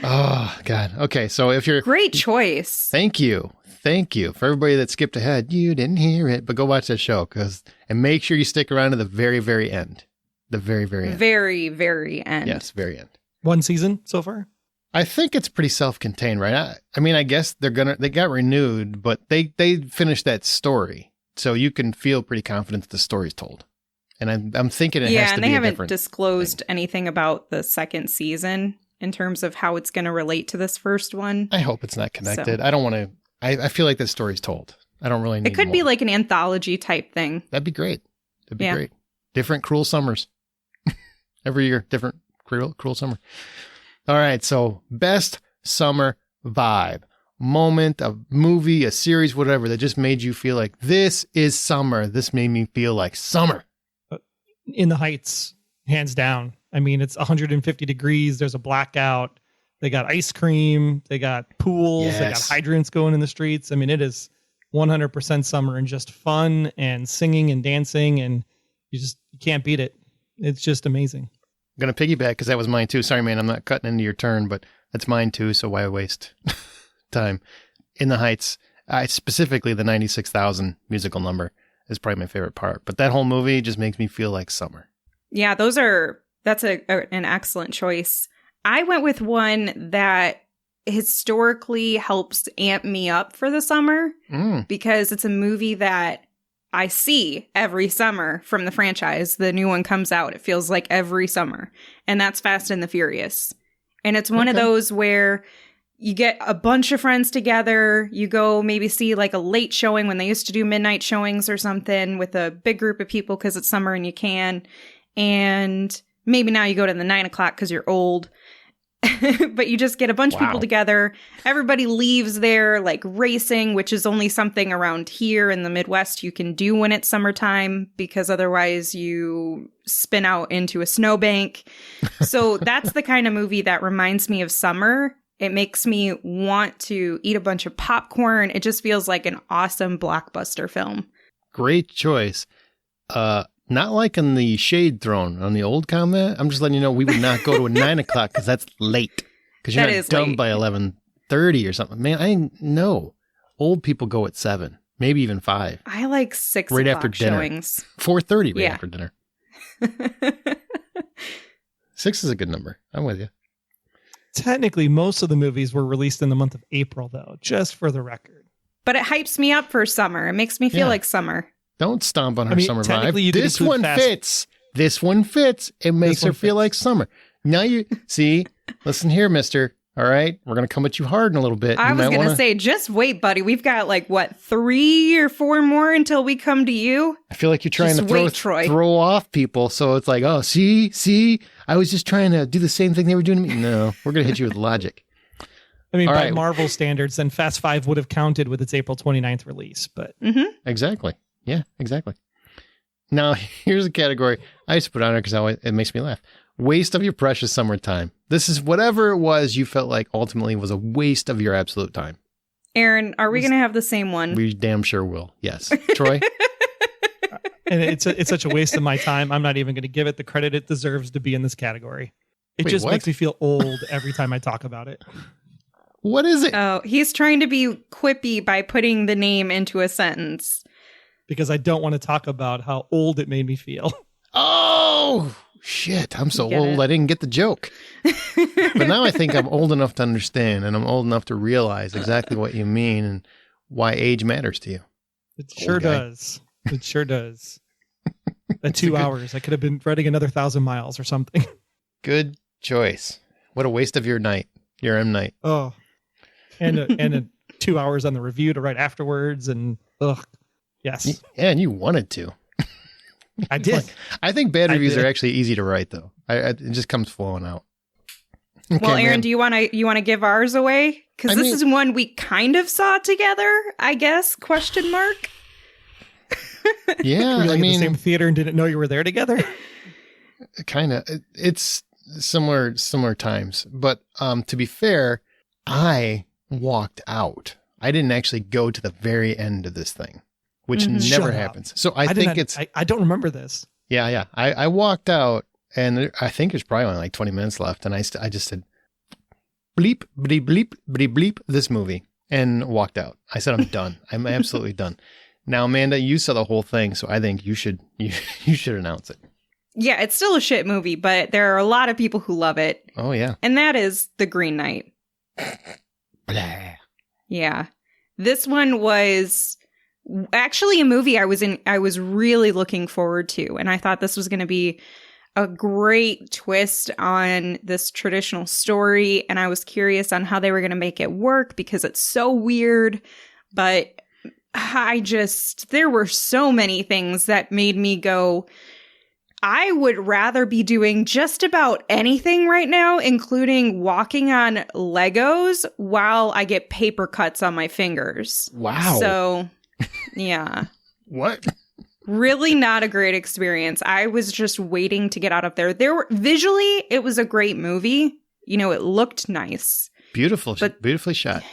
Oh, God. Okay, so if you're... Great choice. Thank you. For everybody that skipped ahead, you didn't hear it, but go watch that show and make sure you stick around to the very, very end. The very, very end. Very, very end. Yes, very end. One season so far? I think it's pretty self-contained, right? I mean, I guess they got renewed, but they finished that story. So you can feel pretty confident that the story's told. And I'm thinking it has to be a different Yeah, and they haven't disclosed anything about the second season in terms of how it's going to relate to this first one. I hope it's not connected. I don't want to... I feel like that story's told. I don't really need It could more. be like an anthology type thing. That'd be great. Great. Different cruel summers. Every year, different cruel summer. All right, so best summer vibe. Moment, a movie, a series, whatever, that just made you feel like this is summer. This made me feel like summer. In the Heights, hands down. I mean, it's 150 degrees. There's a blackout. They got ice cream. They got pools. Yes. They got hydrants going in the streets. I mean, it is 100% summer and just fun and singing and dancing. And you can't beat it. It's just amazing. I'm going to piggyback because that was mine too. Sorry, man, I'm not cutting into your turn, but that's mine too. So why waste time? In the Heights, specifically the 96,000 musical number is probably my favorite part. But that whole movie just makes me feel like summer. Yeah, that's an excellent choice. I went with one that historically helps amp me up for the summer because it's a movie that I see every summer from the franchise. The new one comes out. It feels like every summer. And that's Fast and the Furious. And it's one of those where you get a bunch of friends together. You go maybe see like a late showing when they used to do midnight showings or something with a big group of people because it's summer and you can. And maybe now you go to the 9 o'clock because you're old. But you just get a bunch of people together. Everybody leaves there like racing, which is only something around here in the Midwest you can do when it's summertime because otherwise you spin out into a snowbank. So that's the kind of movie that reminds me of summer. It makes me want to eat a bunch of popcorn. It just feels like an awesome blockbuster film. Great choice. Not like in the Shade Throne on the old combat. I'm just letting you know we would not go to a 9 o'clock because that's late. Because you're not done by 11:30 or something. Man, I know. Old people go at 7, maybe even 5. I like 6 right o'clock after dinner. showings. 4:30 right after dinner. 6 is a good number. I'm with you. Technically, most of the movies were released in the month of April, though, just for the record. But it hypes me up for summer. It makes me feel like summer. Don't stomp on her summer vibe. You this one fits. This one fits. It makes her feel fits. like summer. Now you see, listen here, mister. All right. We're going to come at you hard in a little bit. I was going to say, just wait, buddy. We've got 3 or 4 more until we come to you. I feel like you're trying Just to throw off people. So it's like, oh, see, I was just trying to do the same thing they were doing to me. No, we're going to hit you with logic. I mean, All by right. Marvel standards, then Fast 5 would have counted with its April 29th release. But Exactly. Yeah, exactly. Now, here's a category I used to put on there because it makes me laugh. Waste of your precious summertime. This is whatever it was you felt like ultimately was a waste of your absolute time. Aaron, are we going to have the same one? We damn sure will. Yes. Troy? and it's such a waste of my time. I'm not even going to give it the credit it deserves to be in this category. It Wait, just what? makes me feel old every time I talk about it. What is it? Oh, he's trying to be quippy by putting the name into a sentence. Because I don't want to talk about how old it made me feel. Oh, shit. I'm so Get old it? I didn't get the joke. But now I think I'm old enough to understand, and I'm old enough to realize exactly what you mean and why age matters to you. It sure Old guy. does. It sure does. At 2 hours, I could have been running another 1,000 miles or something. Good choice. What a waste of your night, your M night. Oh, and 2 hours on the review to write afterwards, and yes, Yeah, and you wanted to. I did. I think bad I reviews did. are actually easy to write, though. It just comes flowing out. Well, Okay, Aaron, man. do you want to give ours away? Because this is one we kind of saw together, I guess? Question mark. Yeah, Were you I in the mean, same theater and didn't know you were there together? kind of. It's similar times, but to be fair, I walked out. I didn't actually go to the very end of this thing, which Mhm. never Shut up. happens. So I think it's I don't remember this. yeah. I walked out, and I think there's probably only 20 minutes left, and I just said bleep bleep bleep bleep bleep this movie and walked out. I said I'm done. I'm absolutely done. Now, Amanda, you saw the whole thing, so I think you should announce it. Yeah, it's still a shit movie, but there are a lot of people who love it. Oh yeah. And that is The Green Knight. Blah. Yeah. This one was actually a movie I was really looking forward to. And I thought this was going to be a great twist on this traditional story. And I was curious on how they were going to make it work because it's so weird. But there were so many things that made me go, I would rather be doing just about anything right now, including walking on Legos while I get paper cuts on my fingers. Wow. So, yeah. What? Really not a great experience. I was just waiting to get out of there. Visually, it was a great movie. You know, it looked nice. Beautifully shot. Beautifully shot.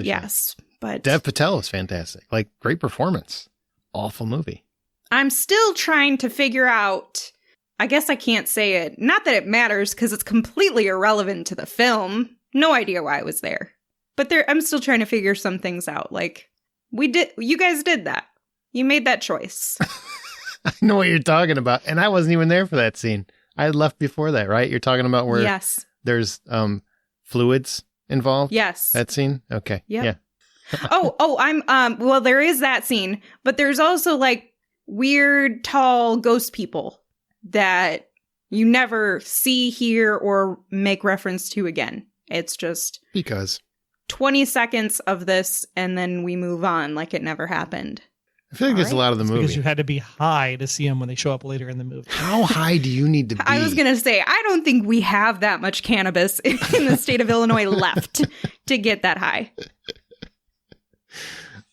Yes, but Dev Patel is fantastic. Like, great performance. Awful movie. I'm still trying to figure out, I guess I can't say it. Not that it matters because it's completely irrelevant to the film. No idea why I was there. But I'm still trying to figure some things out. Like, you guys did that. You made that choice. I know what you're talking about. And I wasn't even there for that scene. I had left before that, right? You're talking about where Yes. there's fluids involved? Yes. That scene? Okay. Yep. Yeah. well, there is that scene, but there's also weird, tall ghost people that you never see, hear, or make reference to again. It's just Because 20 seconds of this, and then we move on like it never happened. I feel like there's a lot of the It's movie. because you had to be high to see them when they show up later in the movie. How high do you need to be? I was going to say, I don't think we have that much cannabis in the state of Illinois left to get that high.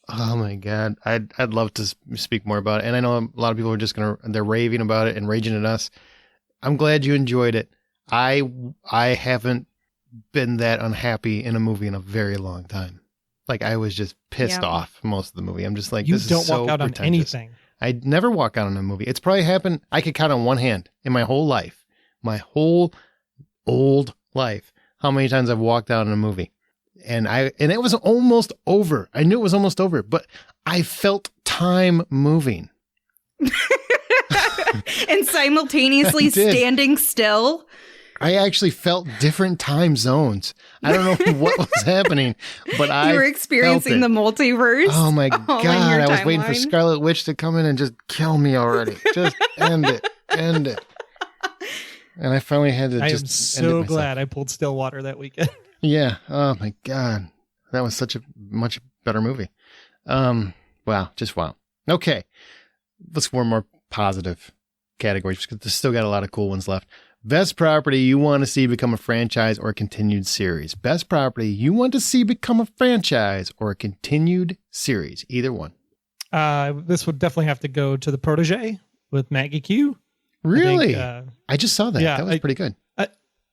Oh my God. I'd love to speak more about it. And I know a lot of people are they're raving about it and raging at us. I'm glad you enjoyed it. I haven't been that unhappy in a movie in a very long time. Like, I was just pissed off most of the movie. I'm just like, You this don't is so walk out pretentious. on anything. I never walk out on a movie. It's probably happened. I could count on one hand in my whole life, my whole old life, how many times I've walked out on a movie. And it was almost over. I knew it was almost over, but I felt time moving. And simultaneously I did. standing still. I actually felt different time zones. I don't know what was happening, but I You were experiencing the felt it. multiverse. Oh my in God. your I was waiting for timeline. Scarlet Witch to come in and just kill me already. Just end it. End it. and I finally had to I just am so glad I pulled Stillwater that weekend. Yeah. Oh my God. That was such a much better movie. Wow. Just wow. Okay. Let's go more positive categories because there's still got a lot of cool ones left. Best property you want to see become a franchise or a continued series. Best property you want to see become a franchise or a continued series. Either one. This would definitely have to go to The Protege with Maggie Q. Really? I just saw that. Yeah, that was pretty good.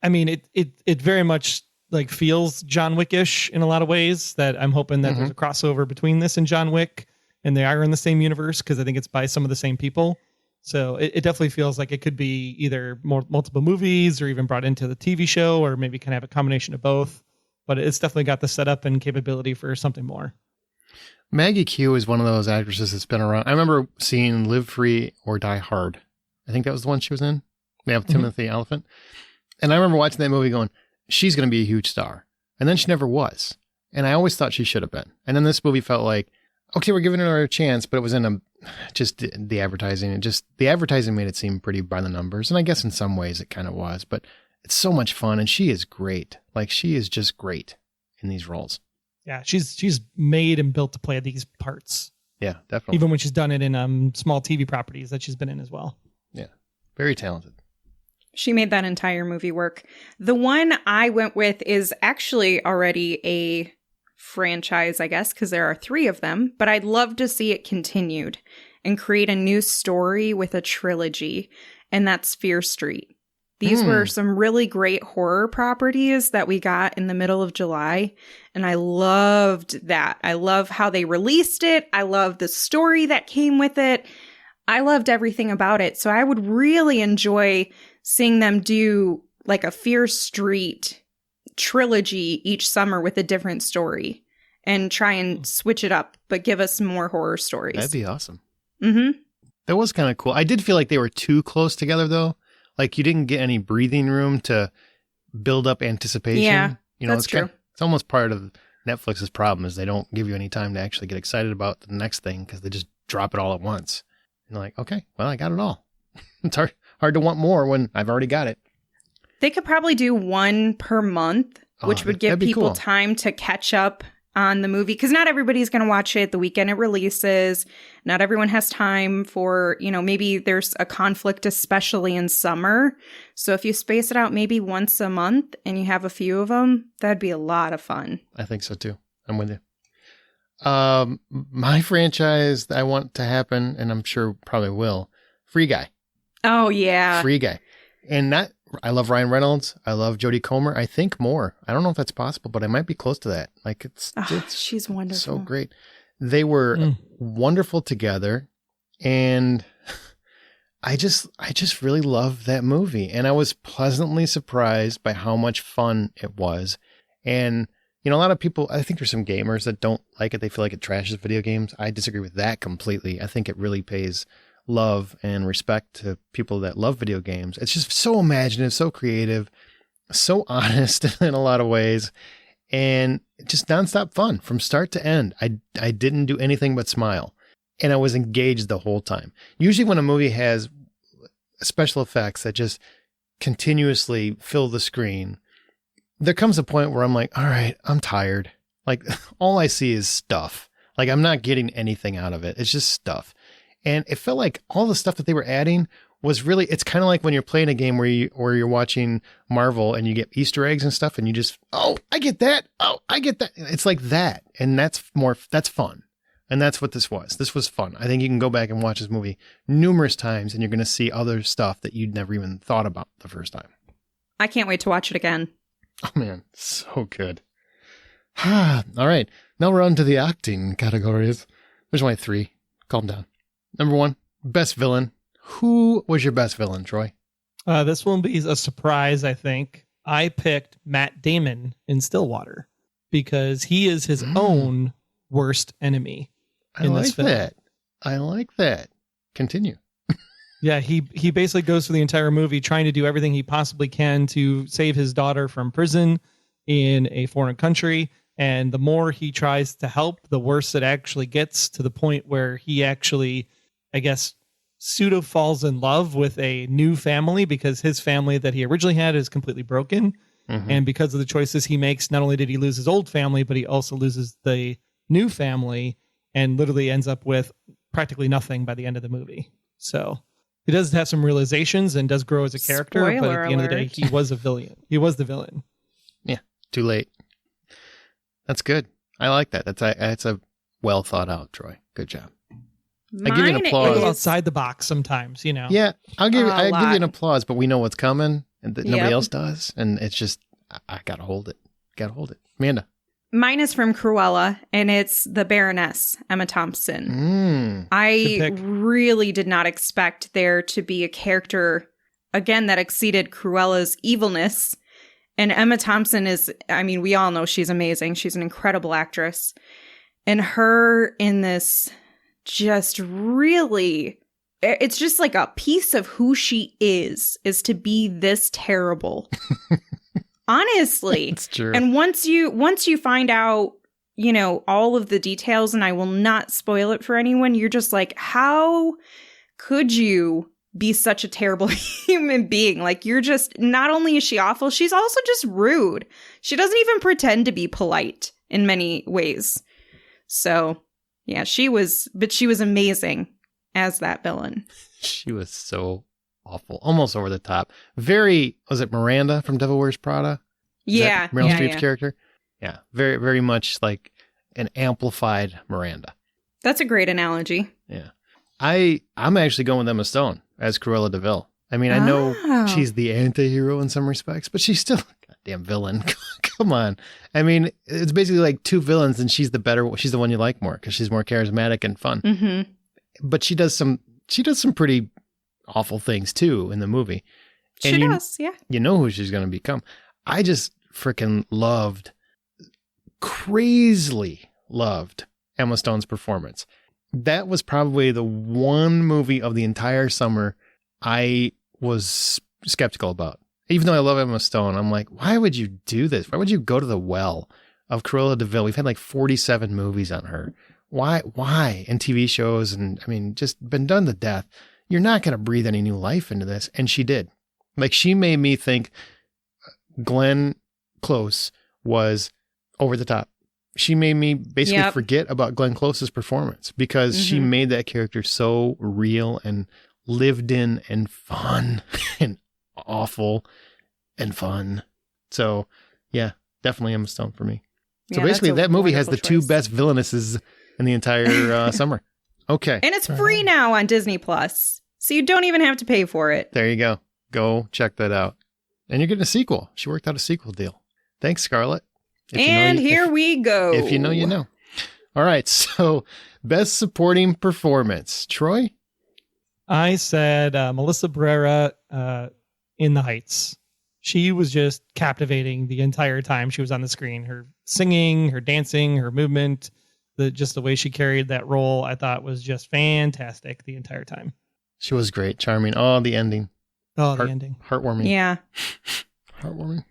I mean, it very much like feels John Wick-ish in a lot of ways, that I'm hoping that there's a crossover between this and John Wick, and they are in the same universe because I think it's by some of the same people. So it definitely feels like it could be either multiple movies or even brought into the TV show, or maybe kind of have a combination of both. But it's definitely got the setup and capability for something more. Maggie Q is one of those actresses that's been around. I remember seeing Live Free or Die Hard. I think that was the one she was in. They have Timothy Elephant. And I remember watching that movie going, she's going to be a huge star. And then she never was. And I always thought she should have been. And then this movie felt like, okay, we're giving her a chance, but it was in just the advertising. The advertising made it seem pretty by the numbers. And I guess in some ways it kind of was, but it's so much fun. And she is great. Like, she is just great in these roles. Yeah, she's made and built to play these parts. Yeah, definitely. Even when she's done it in small TV properties that she's been in as well. Yeah, very talented. She made that entire movie work. The one I went with is actually already a franchise, I guess, because there are 3 of them, but I'd love to see it continued and create a new story with a trilogy, and that's Fear Street. These were some really great horror properties that we got in the middle of July, and I loved that. I love how they released it. I love the story that came with it. I loved everything about it. So I would really enjoy seeing them do like a Fear Street trilogy each summer with a different story and try and switch it up, but give us more horror stories. That'd be awesome. Mm-hmm. That was kind of cool. I did feel like they were too close together, though. Like, you didn't get any breathing room to build up anticipation. Yeah, that's it's true. It's almost part of Netflix's problem is they don't give you any time to actually get excited about the next thing because they just drop it all at once. And you're like, okay, well, I got it all. It's hard to want more when I've already got it. They could probably do one per month, which would give people cool. time to catch up on the movie, because not everybody's going to watch it the weekend it releases. Not everyone has time for, maybe there's a conflict, especially in summer. So if you space it out maybe once a month and you have a few of them, that'd be a lot of fun. I think so too. I'm with you. My franchise that I want to happen, and I'm sure probably will, Free Guy. Oh, yeah. Free Guy. And I love Ryan Reynolds. I love Jodie Comer. I think more. I don't know if that's possible, but I might be close to that. Like, it's she's wonderful. So great. They were wonderful together, and I just really love that movie. And I was pleasantly surprised by how much fun it was. And a lot of people, I think there's some gamers that don't like it. They feel like it trashes video games. I disagree with that completely. I think it really pays love and respect to people that love video games. It's just so imaginative, so creative, so honest in a lot of ways, and just nonstop fun from start to end. I didn't do anything but smile, and I was engaged the whole time. Usually when a movie has special effects that just continuously fill the screen, there comes a point where I'm like, all right, I'm tired. Like, all I see is stuff. Like, I'm not getting anything out of it. It's just stuff. And it felt like all the stuff that they were adding was really, it's kind of like when you're playing a game where you're watching Marvel and you get Easter eggs and stuff and you just, oh, I get that. Oh, I get that. It's like that. And that's fun. And that's what this was. This was fun. I think you can go back and watch this movie numerous times and you're going to see other stuff that you'd never even thought about the first time. I can't wait to watch it again. Oh man, so good. All right. Now we're on to the acting categories. There's only 3. Calm down. Number 1, best villain. Who was your best villain, Troy? This will be a surprise, I think. I picked Matt Damon in Stillwater because he is his own worst enemy in this film. I like that. Continue. Yeah, he basically goes through the entire movie trying to do everything he possibly can to save his daughter from prison in a foreign country. And the more he tries to help, the worse it actually gets, to the point where he actually, I guess, pseudo falls in love with a new family because his family that he originally had is completely broken. Mhm. And because of the choices he makes, not only did he lose his old family, but he also loses the new family and literally ends up with practically nothing by the end of the movie. So he does have some realizations and does grow as a character, but Spoiler at the end of the day, alert. he was a villain. He was the villain. Yeah, too late. That's good. I like that. That's a well thought out, Troy. Good job. I give you an Mine applause. Go is- outside the box sometimes, you know. Yeah, I give you an lot. applause, but we know what's coming, and that nobody Yep. else does, and it's just I gotta hold it. Amanda. Mine is from Cruella, and it's the Baroness, Emma Thompson. Mm. I Good pick. really did not expect there to be a character, again, that exceeded Cruella's evilness. And Emma Thompson is, I mean, we all know she's amazing. She's an incredible actress. And her in this just really, it's just like a piece of who she is to be this terrible. Honestly. It's true. And once you find out, you know, all of the details, and I will not spoil it for anyone, you're just like, how could you be such a terrible human being? Like, you're just, not only is she awful, she's also just rude. She doesn't even pretend to be polite in many ways. So, yeah, she was amazing as that villain. She was so awful, almost over the top. Was it Miranda from Devil Wears Prada? Is Yeah. that Meryl yeah, Streep's yeah. character? Yeah, very, very much like an amplified Miranda. That's a great analogy. Yeah. I'm actually going with Emma Stone as Cruella de Vil. I mean, I know Oh. she's the anti-hero in some respects, but she's still a goddamn villain. Come on. I mean, it's basically like two villains, and she's the one you like more because she's more charismatic and fun. Mm-hmm. But she does some pretty awful things too in the movie. She And does, yeah. You know who she's going to become. I just freaking crazily loved Emma Stone's performance. That was probably the one movie of the entire summer I was skeptical about. Even though I love Emma Stone, I'm like, why would you do this? Why would you go to the well of Cruella de Vil? We've had like 47 movies on her. Why? And TV shows, and I mean, just been done to death. You're not going to breathe any new life into this. And she did. Like, she made me think Glenn Close was over the top. She made me basically Yep. forget about Glenn Close's performance because she Mhm. made that character so real and lived in and fun and awful and fun. So, yeah, definitely Emma Stone for me. So Yeah, basically, that's a that movie has the wonderful two choice. best villainesses in the entire summer. Okay, And it's free now on Disney Plus, so you don't even have to pay for it. there you go. Go check that out. And you're getting a sequel. She worked out a sequel deal. Thanks, Scarlett. If you know, And you- here if- we go. If you know, you know. All right. So, best supporting performance. Troy? I said Melissa Barrera in The Heights. She was just captivating the entire time she was on the screen. Her singing, her dancing, her movement, the way she carried that role, I thought was just fantastic the entire time. She was great. Charming. Oh, the ending. Oh, Heart- the ending. Heartwarming. Yeah. Heartwarming.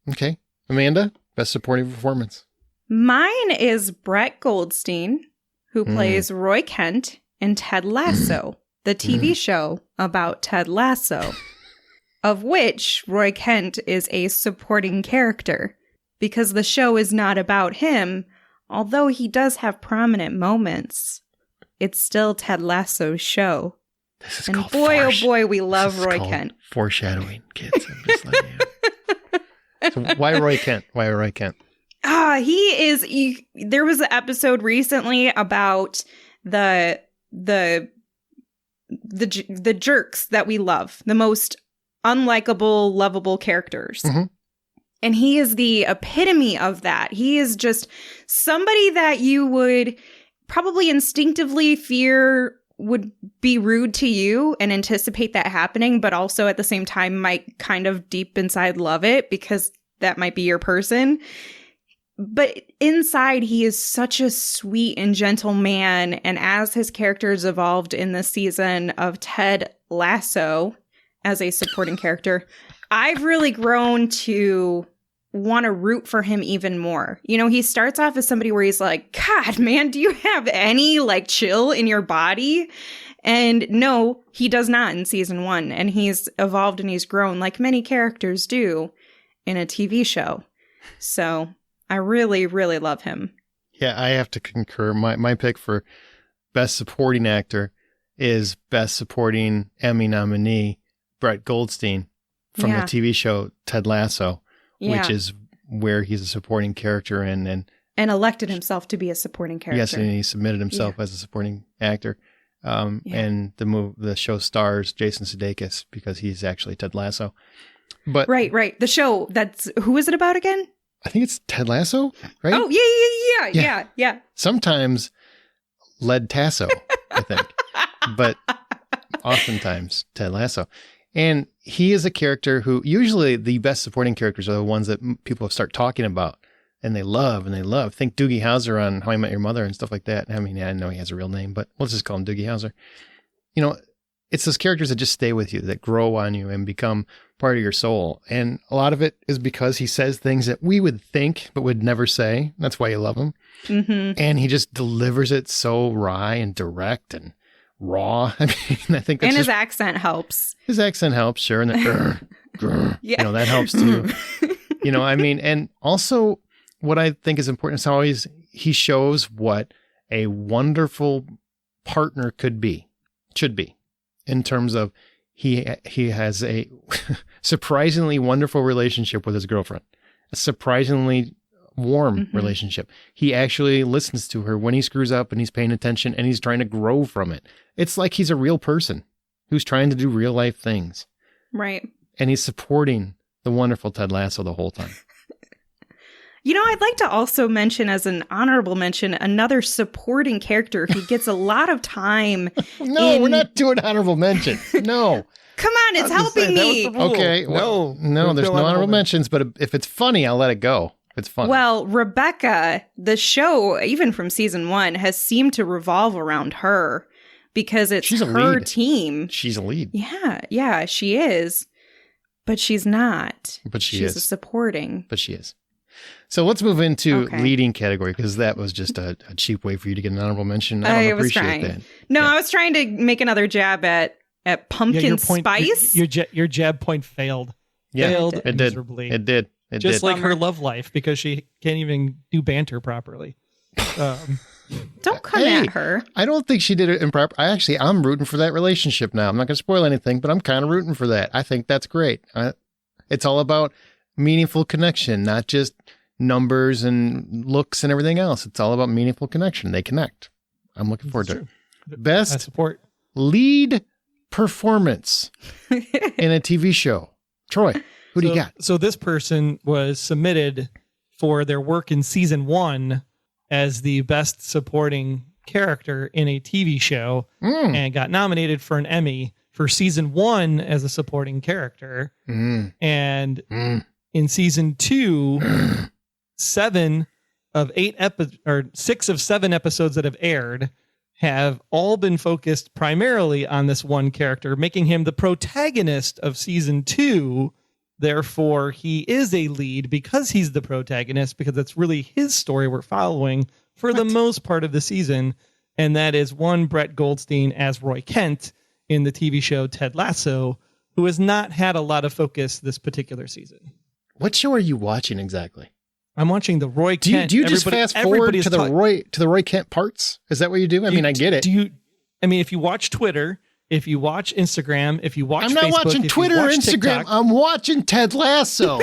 Okay. Amanda, best supporting performance. Mine is Brett Goldstein, who Mm. plays Roy Kent in Ted Lasso, the TV show about Ted Lasso, of which Roy Kent is a supporting character because the show is not about him, although he does have prominent moments. It's still Ted Lasso's show. This is And called boy, oh foresh- boy, we love this is Roy called Kent. Foreshadowing, kids. I'm just letting you know. So why Roy Kent? Why Roy Kent? There was an episode recently about the jerks that we love, the most unlikable, lovable characters. Mhm. And he is the epitome of that. He is just somebody that you would probably instinctively fear would be rude to you and anticipate that happening, but also at the same time might kind of deep inside love it because that might be your person. But inside, he is such a sweet and gentle man. And as his characters evolved in the season of Ted Lasso as a supporting character, I've really grown to want to root for him even more. You know, he starts off as somebody where he's like, God, man, do you have any like chill in your body? And no, he does not in season 1. And he's evolved and he's grown like many characters do in a TV show. So I really, really love him. Yeah, I have to concur. My pick for Best Supporting Actor is Best Supporting Emmy nominee Brett Goldstein from the TV show Ted Lasso, which is where he's a supporting character and elected himself to be a supporting character. Yes, and he submitted himself as a supporting actor. And the show stars Jason Sudeikis because he's actually Ted Lasso. But right. The show who is it about again? I think it's Ted Lasso, right? Oh, yeah. Sometimes Led Tasso, I think. But oftentimes Ted Lasso. And he is a character who usually the best supporting characters are the ones that people start talking about and they love. Think Doogie Howser on How I Met Your Mother and stuff like that. I mean, I know he has a real name, but let's just call him Doogie Howser. You know, it's those characters that just stay with you, that grow on you and become part of your soul. And a lot of it is because he says things that we would think but would never say. That's why you love him. Mm-hmm. And he just delivers it so wry and direct and raw. I mean, I think that's his accent helps. His accent helps, sure. And you know, that helps too. You know, I mean, and also what I think is important is how he shows what a wonderful partner should be, in terms of he has a surprisingly wonderful relationship with his girlfriend, a surprisingly warm relationship. He actually listens to her when he screws up and he's paying attention and he's trying to grow from it. It's like he's a real person who's trying to do real life things. Right. And he's supporting the wonderful Ted Lasso the whole time. You know, I'd like to also mention as an honorable mention, another supporting character who gets a lot of time. No, we're not doing honorable mention. No. Come on, it's helping me. Okay. Well, no, there's no honorable mentions, but if it's funny, I'll let it go. It's funny. Well, Rebecca, the show, even from season 1, has seemed to revolve around her because it's her team. She's a lead. Yeah, she is. But she's not. But she's a supporting. But she is. So let's move into leading category, because that was just a cheap way for you to get an honorable mention. I don't appreciate that. No, I was trying to make another jab at pumpkin spice. Your jab point failed. Yeah, failed it miserably. It did. Just like her love life, because she can't even do banter properly. Don't come at her. I don't think she did it improper. I'm rooting for that relationship now. I'm not going to spoil anything, but I'm kind of rooting for that. I think that's great. It's all about meaningful connection, not just numbers and looks and everything else. It's all about meaningful connection. They connect. I'm looking forward to it. Best support lead performance in a TV show. Troy, who do you got? So this person was submitted for their work in season 1 as the best supporting character in a TV show and got nominated for an Emmy for season 1 as a supporting character. And in season 2, 6 of 7 episodes that have aired have all been focused primarily on this one character, making him the protagonist of season 2. Therefore, he is a lead because he's the protagonist, because it's really his story we're following for the most part of the season. And that is one Brett Goldstein as Roy Kent in the TV show Ted Lasso, who has not had a lot of focus this particular season. What show are you watching exactly? I'm watching the Roy Kent. Do you just fast forward to the Roy Kent parts? Is that what you do? I mean, I get it. If you watch Twitter, if you watch Instagram, if you watch I'm not Facebook, watching Twitter or Instagram. TikTok, I'm watching Ted Lasso.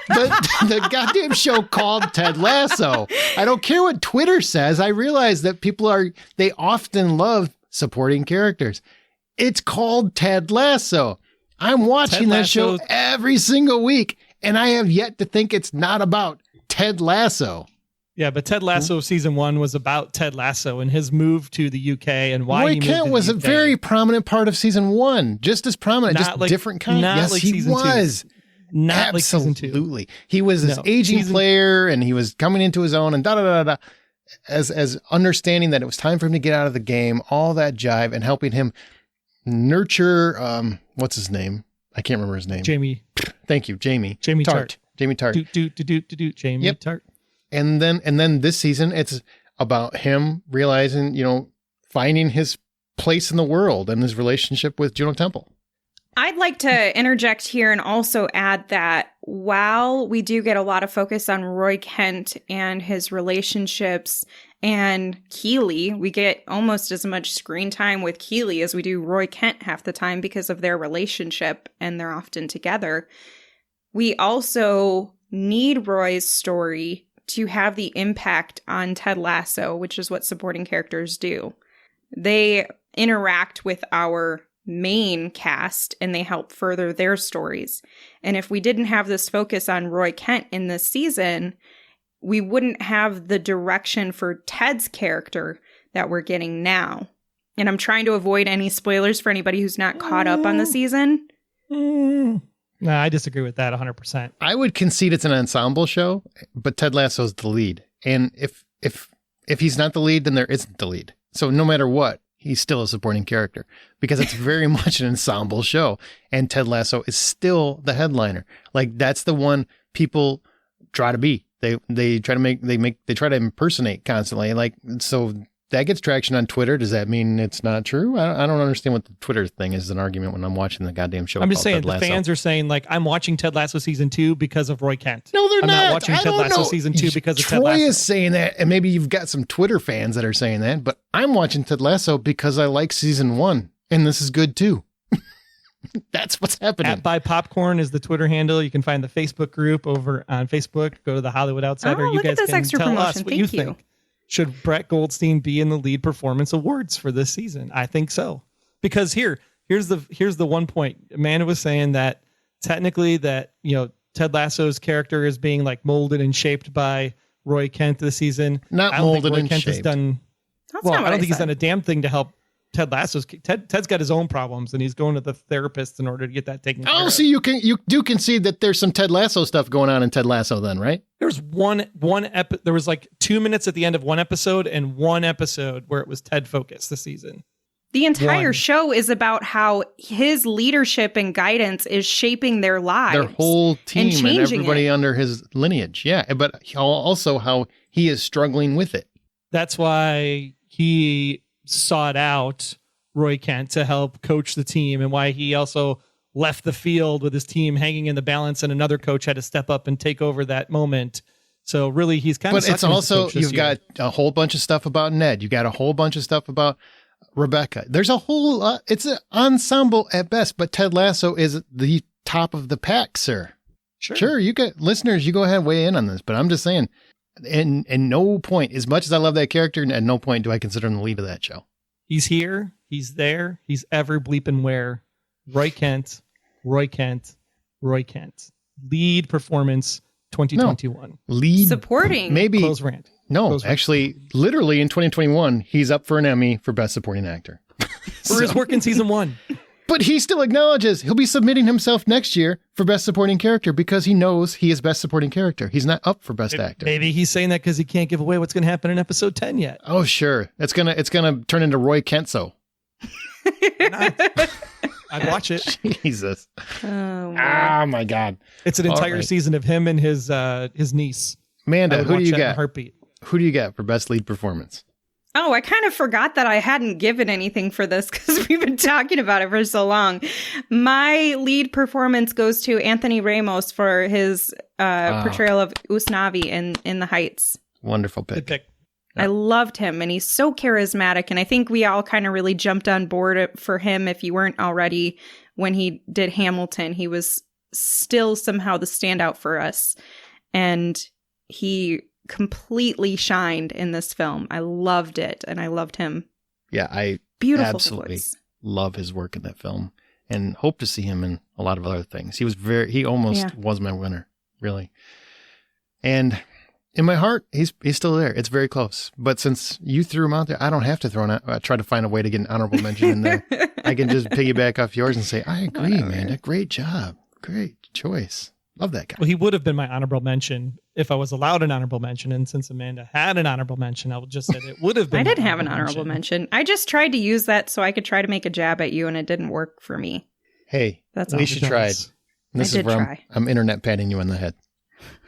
the goddamn show called Ted Lasso. I don't care what Twitter says. I realize that they often love supporting characters. It's called Ted Lasso. I'm watching that show every single week, and I have yet to think it's not about Ted Lasso. Yeah, but Ted Lasso season 1 was about Ted Lasso and his move to the UK and why Roy Kent was a very prominent part of season 1, just as prominent, different kind. Yes, he was. Not like season 2. Absolutely. He was this aging player, and he was coming into his own, and da-da-da-da. As understanding that it was time for him to get out of the game, all that jive, and helping him nurture, what's his name? I can't remember his name. Jamie. Thank you, Jamie. Jamie Tart. Jamie Tart. Jamie Tart. And then this season, it's about him realizing, finding his place in the world and his relationship with Juno Temple. I'd like to interject here and also add that while we do get a lot of focus on Roy Kent and his relationships and Keeley, we get almost as much screen time with Keeley as we do Roy Kent half the time because of their relationship, and they're often together. We also need Roy's story to have the impact on Ted Lasso, which is what supporting characters do. They interact with our main cast and they help further their stories. And if we didn't have this focus on Roy Kent in this season, we wouldn't have the direction for Ted's character that we're getting now. And I'm trying to avoid any spoilers for anybody who's not caught up on the season. No, I disagree with that 100%. I would concede it's an ensemble show, but Ted Lasso's the lead. And if he's not the lead, then there isn't the lead. So no matter what, he's still a supporting character because it's very much an ensemble show. And Ted Lasso is still the headliner. Like, that's the one people try to be. They try to impersonate constantly. Like, so that gets traction on Twitter. Does that mean it's not true? I don't understand what the Twitter thing is an argument when I'm watching the goddamn show. I'm just saying the fans are saying, like, I'm watching Ted Lasso season 2 because of Roy Kent. No, they're I'm not watching Ted Lasso season 2 because of Ted Lasso. Troy is saying that, and maybe you've got some Twitter fans that are saying that, but I'm watching Ted Lasso because I like season 1, and this is good too. That's what's happening. @Buy Popcorn is the Twitter handle. You can find the Facebook group over on Facebook. Go to the Hollywood Outsider. You guys can tell us what you think. Should Brett Goldstein be in the lead performance awards for this season? I think so. Because here's the one point. Amanda was saying that technically that, Ted Lasso's character is being like molded and shaped by Roy Kent this season. Not molded and shaped. I don't think he's done a damn thing to help Ted Lasso's. Ted's got his own problems and he's going to the therapist in order to get that taken care of. Oh, so you do concede that there's some Ted Lasso stuff going on in Ted Lasso then, right? There was like 2 minutes at the end of one episode and one episode where it was Ted focused this season. The entire show is about how his leadership and guidance is shaping their lives. Their whole team and everybody under his lineage. Yeah, but also how he is struggling with it. That's why he sought out Roy Kent to help coach the team, and why he also left the field with his team hanging in the balance, and another coach had to step up and take over that moment. So really, he's kind of. But it's also, you've got a whole bunch of stuff about Ned. You got a whole bunch of stuff about Rebecca. There's a whole. It's an ensemble at best, but Ted Lasso is the top of the pack, sir. Sure. You got listeners. You go ahead and weigh in on this, but I'm just saying. And no point, as much as I love that character, at no point do I consider him the lead of that show. He's here. He's there. He's ever bleeping where. Roy Kent. Lead performance 2021. No. Lead supporting. Maybe. Close rant. No, Close actually, rant. Literally in 2021, he's up for an Emmy for Best Supporting Actor. For his work in season 1. But he still acknowledges he'll be submitting himself next year for Best Supporting Character because he knows he is Best Supporting Character. He's not up for Best Actor. Maybe he's saying that because he can't give away what's going to happen in episode 10 yet. Oh, sure. It's gonna turn into Roy Kentso. I'd watch it. Jesus. Oh my God. It's an entire season of him and his niece. Amanda, who do you got? Heartbeat. Who do you got for Best Lead Performance? Oh, I kind of forgot that I hadn't given anything for this because we've been talking about it for so long. My lead performance goes to Anthony Ramos for his portrayal of Usnavi in The Heights. Wonderful pick. Good pick. I loved him, and he's so charismatic, and I think we all kind of really jumped on board for him if you weren't already. When he did Hamilton, he was still somehow the standout for us, and he completely shined in this film. I loved it, and I loved him. Yeah, I Beautiful absolutely voice. love his work in that film, and hope to see him in a lot of other things. He almost was my winner, really. And in my heart, he's still there. It's very close. But since you threw him out there, I don't have to throw him out. I try to find a way to get an honorable mention in there. I can just piggyback off yours and say, I agree, Amanda. Great job. Great choice. Love that guy. Well, he would have been my honorable mention if I was allowed an honorable mention. And since Amanda had an honorable mention, I would just say it would have been. I did have an honorable mention. I just tried to use that so I could try to make a jab at you, and it didn't work for me. Hey, that's at least you tried. This is where I'm internet patting you on the head.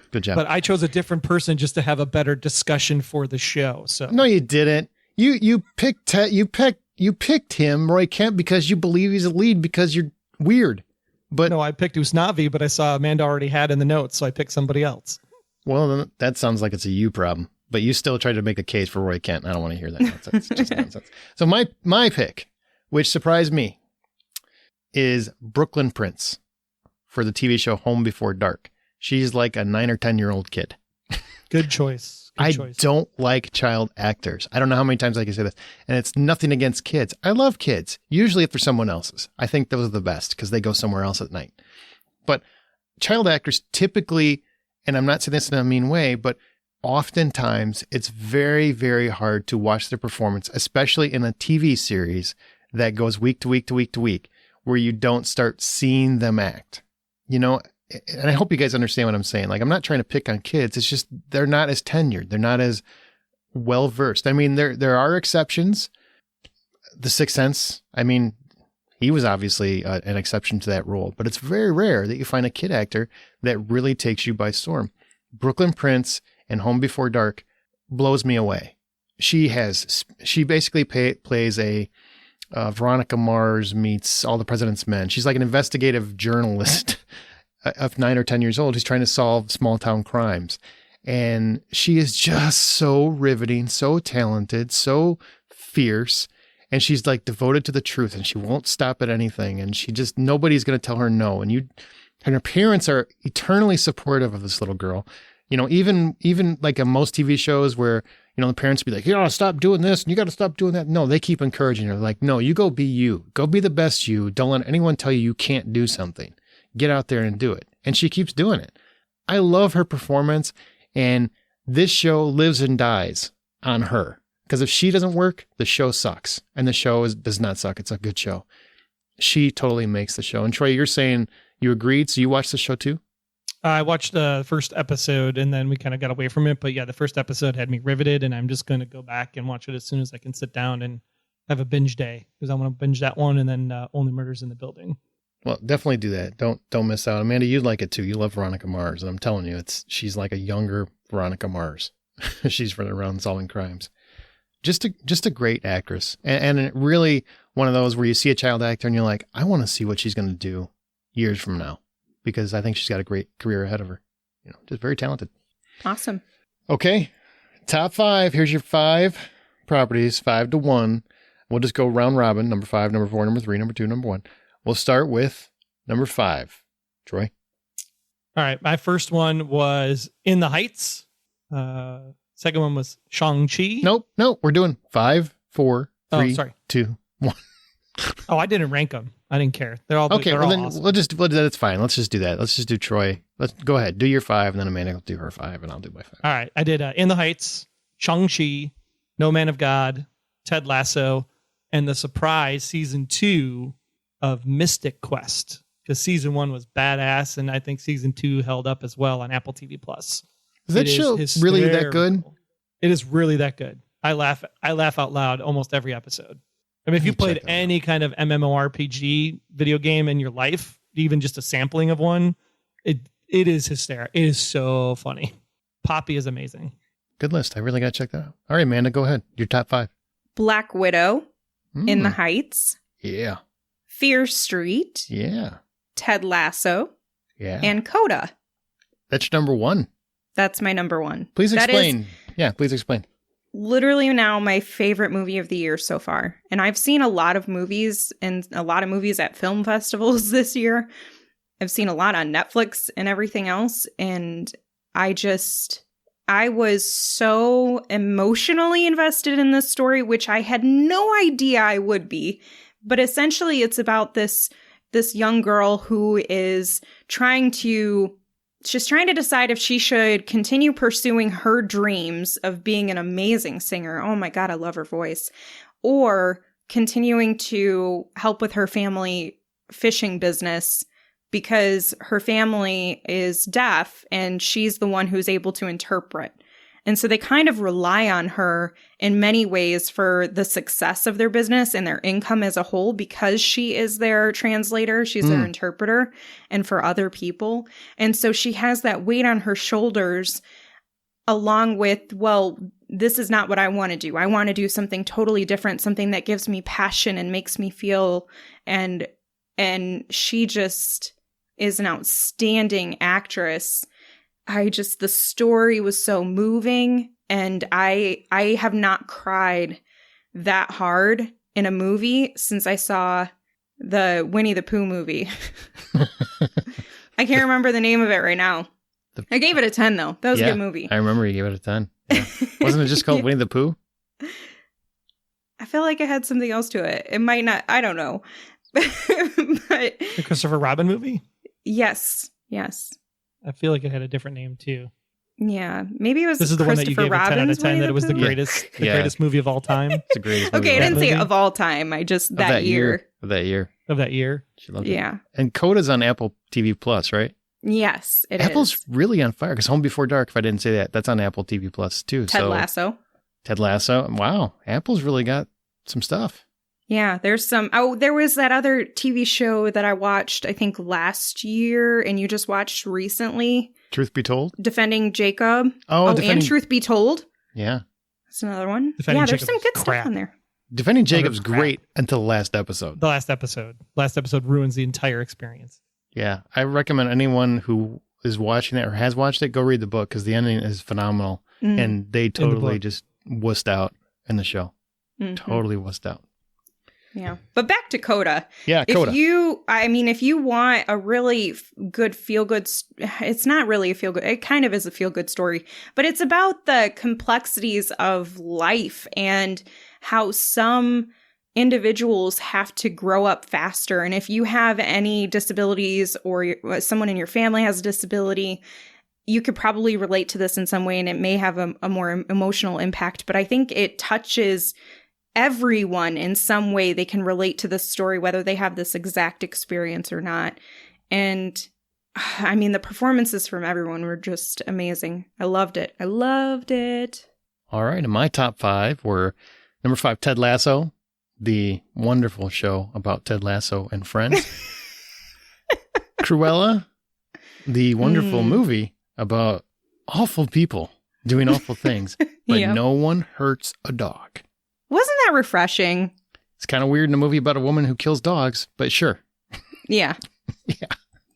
Good job. But I chose a different person just to have a better discussion for the show. So no, you didn't. You picked Ted. You picked you picked him, Roy Kent, because you believe he's a lead because you're weird. But no, I picked Usnavi, but I saw Amanda already had in the notes, so I picked somebody else. Well, then that sounds like it's a you problem. But you still tried to make a case for Roy Kent. I don't want to hear that nonsense. It's just nonsense. So my pick, which surprised me, is Brooklyn Prince for the TV show Home Before Dark. She's like a 9 or 10-year-old kid. Good choice. I don't like child actors. I don't know how many times I can say this. And it's nothing against kids. I love kids. Usually if they're someone else's. I think those are the best because they go somewhere else at night. But child actors typically, and I'm not saying this in a mean way, but oftentimes it's very, very hard to watch their performance, especially in a TV series that goes week to week to week to week, where you don't start seeing them act. You know, and I hope you guys understand what I'm saying. Like, I'm not trying to pick on kids. It's just they're not as tenured. They're not as well versed. I mean, there are exceptions. The Sixth Sense, I mean, he was obviously an exception to that rule, but it's very rare that you find a kid actor that really takes you by storm. Brooklyn Prince and Home Before Dark blows me away. She basically plays a Veronica Mars meets All the President's Men. She's like an investigative journalist of 9 or 10 years old who's trying to solve small town crimes. And she is just so riveting, so talented, so fierce. And she's like devoted to the truth and she won't stop at anything. And nobody's going to tell her no. And her parents are eternally supportive of this little girl. You know, even like in most TV shows where, you know, the parents be like, you gotta stop doing this and you gotta stop doing that. No, they keep encouraging her. Like, no, you go be you. Go be the best you. Don't let anyone tell you can't do something. Get out there and do it. And she keeps doing it. I love her performance. And this show lives and dies on her. Because if she doesn't work, the show sucks. And the show does not suck. It's a good show. She totally makes the show. And Troy, you're saying you agreed. So you watched the show too? I watched the first episode and then we kind of got away from it. But yeah, the first episode had me riveted and I'm just going to go back and watch it as soon as I can sit down and have a binge day because I want to binge that one and then Only Murders in the Building. Well, definitely do that. Don't miss out. Amanda, you'd like it too. You love Veronica Mars. And I'm telling you, she's like a younger Veronica Mars. She's running around solving crimes. Just a great actress. And really one of those where you see a child actor and you're like, I want to see what she's going to do years from now. Because I think she's got a great career ahead of her. You know, just very talented. Awesome. Okay. Top 5. Here's your 5 properties, 5 to 1. We'll just go round robin. Number 5, number 4, number 3, number 2, number 1. We'll start with number 5. Troy. All right. My first one was In the Heights. Second one was Shang-Chi. Nope. We're doing 5, 4, 3, 2, 1. Oh, I didn't rank them. I didn't care. They're all okay. They're Well, all then awesome. that's fine. Let's just do that. Let's just do Troy. Let's go ahead. Do your 5, and then Amanda will do her 5, and I'll do my 5. All right. I did In the Heights, Shang-Chi, No Man of God, Ted Lasso, and the surprise season 2 of Mystic Quest. Because season 1 was badass, and I think season 2 held up as well on Apple TV Plus. Is that show really that good? It is really that good. I laugh out loud almost every episode. I mean, if you played any kind of MMORPG video game in your life, even just a sampling of one, it is hysterical. It is so funny. Poppy is amazing. Good list. I really got to check that out. All right, Amanda, go ahead. Your top 5. Black Widow, In the Heights. Yeah. Fear Street. Yeah. Ted Lasso. Yeah. And Coda. That's your number 1. That's my number 1. Please explain. Please explain. Literally now my favorite movie of the year so far. And I've seen a lot of movies and a lot of movies at film festivals this year. I've seen a lot on Netflix and everything else. And I was so emotionally invested in this story, which I had no idea I would be. But essentially it's about this young girl who is she's trying to decide if she should continue pursuing her dreams of being an amazing singer. Oh my God, I love her voice. Or continuing to help with her family fishing business because her family is deaf and she's the one who's able to interpret. And so they kind of rely on her in many ways for the success of their business and their income as a whole because she is their translator, she's their interpreter, and for other people. And so she has that weight on her shoulders along with, well, this is not what I want to do. I want to do something totally different, something that gives me passion and makes me feel, and she just is an outstanding actress. The story was so moving, and I have not cried that hard in a movie since I saw the Winnie the Pooh movie. I can't remember the name of it right now. I gave it a 10 though. That was a good movie. I remember you gave it a 10. Yeah. Wasn't it just called Winnie the Pooh? I feel like it had something else to it. It might not. I don't know. But The Christopher Robin movie? Yes. I feel like it had a different name too. Yeah, maybe it was. This is the one that you gave a 10 out of 10. That it was the Pooh? greatest movie of all time. It's the greatest movie. Okay, I didn't say movie. of all time. I just Of that year. Of that year. Of that year. She loved it. Yeah. And Coda's on Apple TV Plus, right? Yes, it is. Apple's really on fire because Home Before Dark, if I didn't say that, that's on Apple TV Plus too. Ted Lasso. Ted Lasso. Wow. Apple's really got some stuff. Yeah, there's some. Oh, there was that other TV show that I watched, I think last year, and you just watched recently. Truth Be Told? Defending Jacob. And Truth Be Told. Yeah. That's another one. Defending There's Jacob some is good crap. stuff on there. Defending Jacob's Crap. great until the last episode. The last episode. Last episode ruins the entire experience. Yeah. I recommend anyone who is watching it or has watched it, go read the book because the ending is phenomenal. Mm. And they totally book. just wussed out in the show. Mhm. Totally wussed out. Yeah. But back to Coda. Yeah, Coda. If you want a really good feel-good, it's not really a feel-good, it kind of is a feel-good story, but it's about the complexities of life and how some individuals have to grow up faster. And if you have any disabilities or someone in your family has a disability, you could probably relate to this in some way, and it may have a more emotional impact. But I think it touches everyone in some way. They can relate to this story, whether they have this exact experience or not. And I mean, the performances from everyone were just amazing. I loved it. All right. And my top 5 were number 5, Ted Lasso, the wonderful show about Ted Lasso and friends. Cruella, the wonderful movie about awful people doing awful things, but Yep. no one hurts a dog. Wasn't that refreshing? It's kind of weird in a movie about a woman who kills dogs, but sure. Yeah.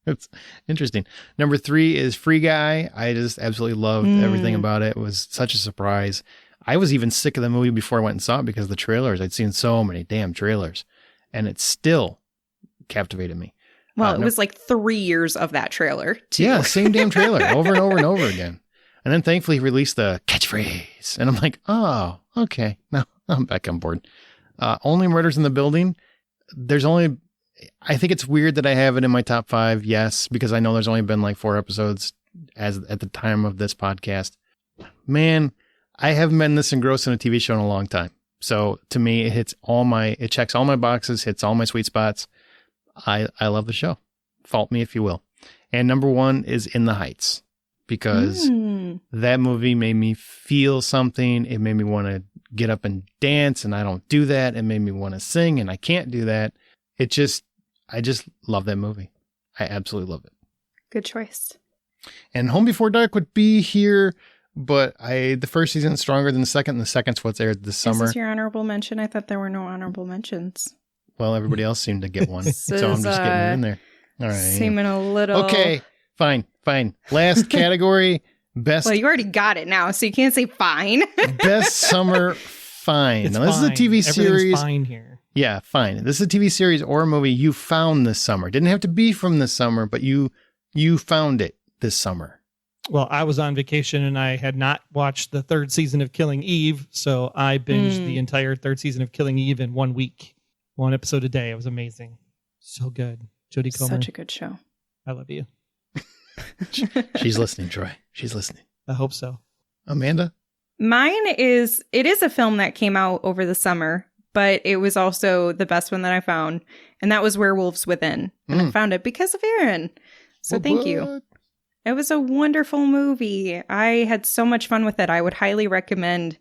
It's interesting. Number 3 is Free Guy. I just absolutely loved everything about it. It was such a surprise. I was even sick of the movie before I went and saw it because of the trailers. I'd seen so many damn trailers, and it still captivated me. Well, it was like 3 years of that trailer, too. Yeah, same damn trailer over and over and over again. And then thankfully he released the catchphrase. And I'm like, oh, okay. Now I'm back on board. Only Murders in the Building. I think it's weird that I have it in my top 5. Yes, because I know there's only been like 4 episodes at the time of this podcast. Man, I haven't been this engrossed in a TV show in a long time. So to me, it checks all my boxes, hits all my sweet spots. I love the show. Fault me if you will. And number 1 is In the Heights, because that movie made me feel something. It made me want to get up and dance, and I don't do that. It made me want to sing, and I can't do that. I just love that movie. I absolutely love it. Good choice. And Home Before Dark would be here, but the first season is stronger than the second, and the second's what's aired this summer. Is this your honorable mention? I thought there were no honorable mentions. Well, everybody else seemed to get one, so This I'm is, just getting it in there. All right. Seeming a little... Okay, fine. Last category, best. Well, you already got it now, so you can't say fine. Best summer fine. It's Now, this is a fine. TV Everything's series. fine here. Yeah, fine. This is a TV series or a movie you found this summer. Didn't have to be from this summer, but you found it this summer. Well, I was on vacation and I had not watched the 3rd season of Killing Eve, so I binged the entire 3rd season of Killing Eve in 1 week. 1 episode a day. It was amazing. So good. Jodie Comer. Such a good show. I love you. She's listening, Troy. She's listening. I hope so. Amanda? It is a film that came out over the summer, but it was also the best one that I found, and that was Werewolves Within. And I found it because of Aaron. So thank you. It was a wonderful movie. I had so much fun with it. I would highly recommend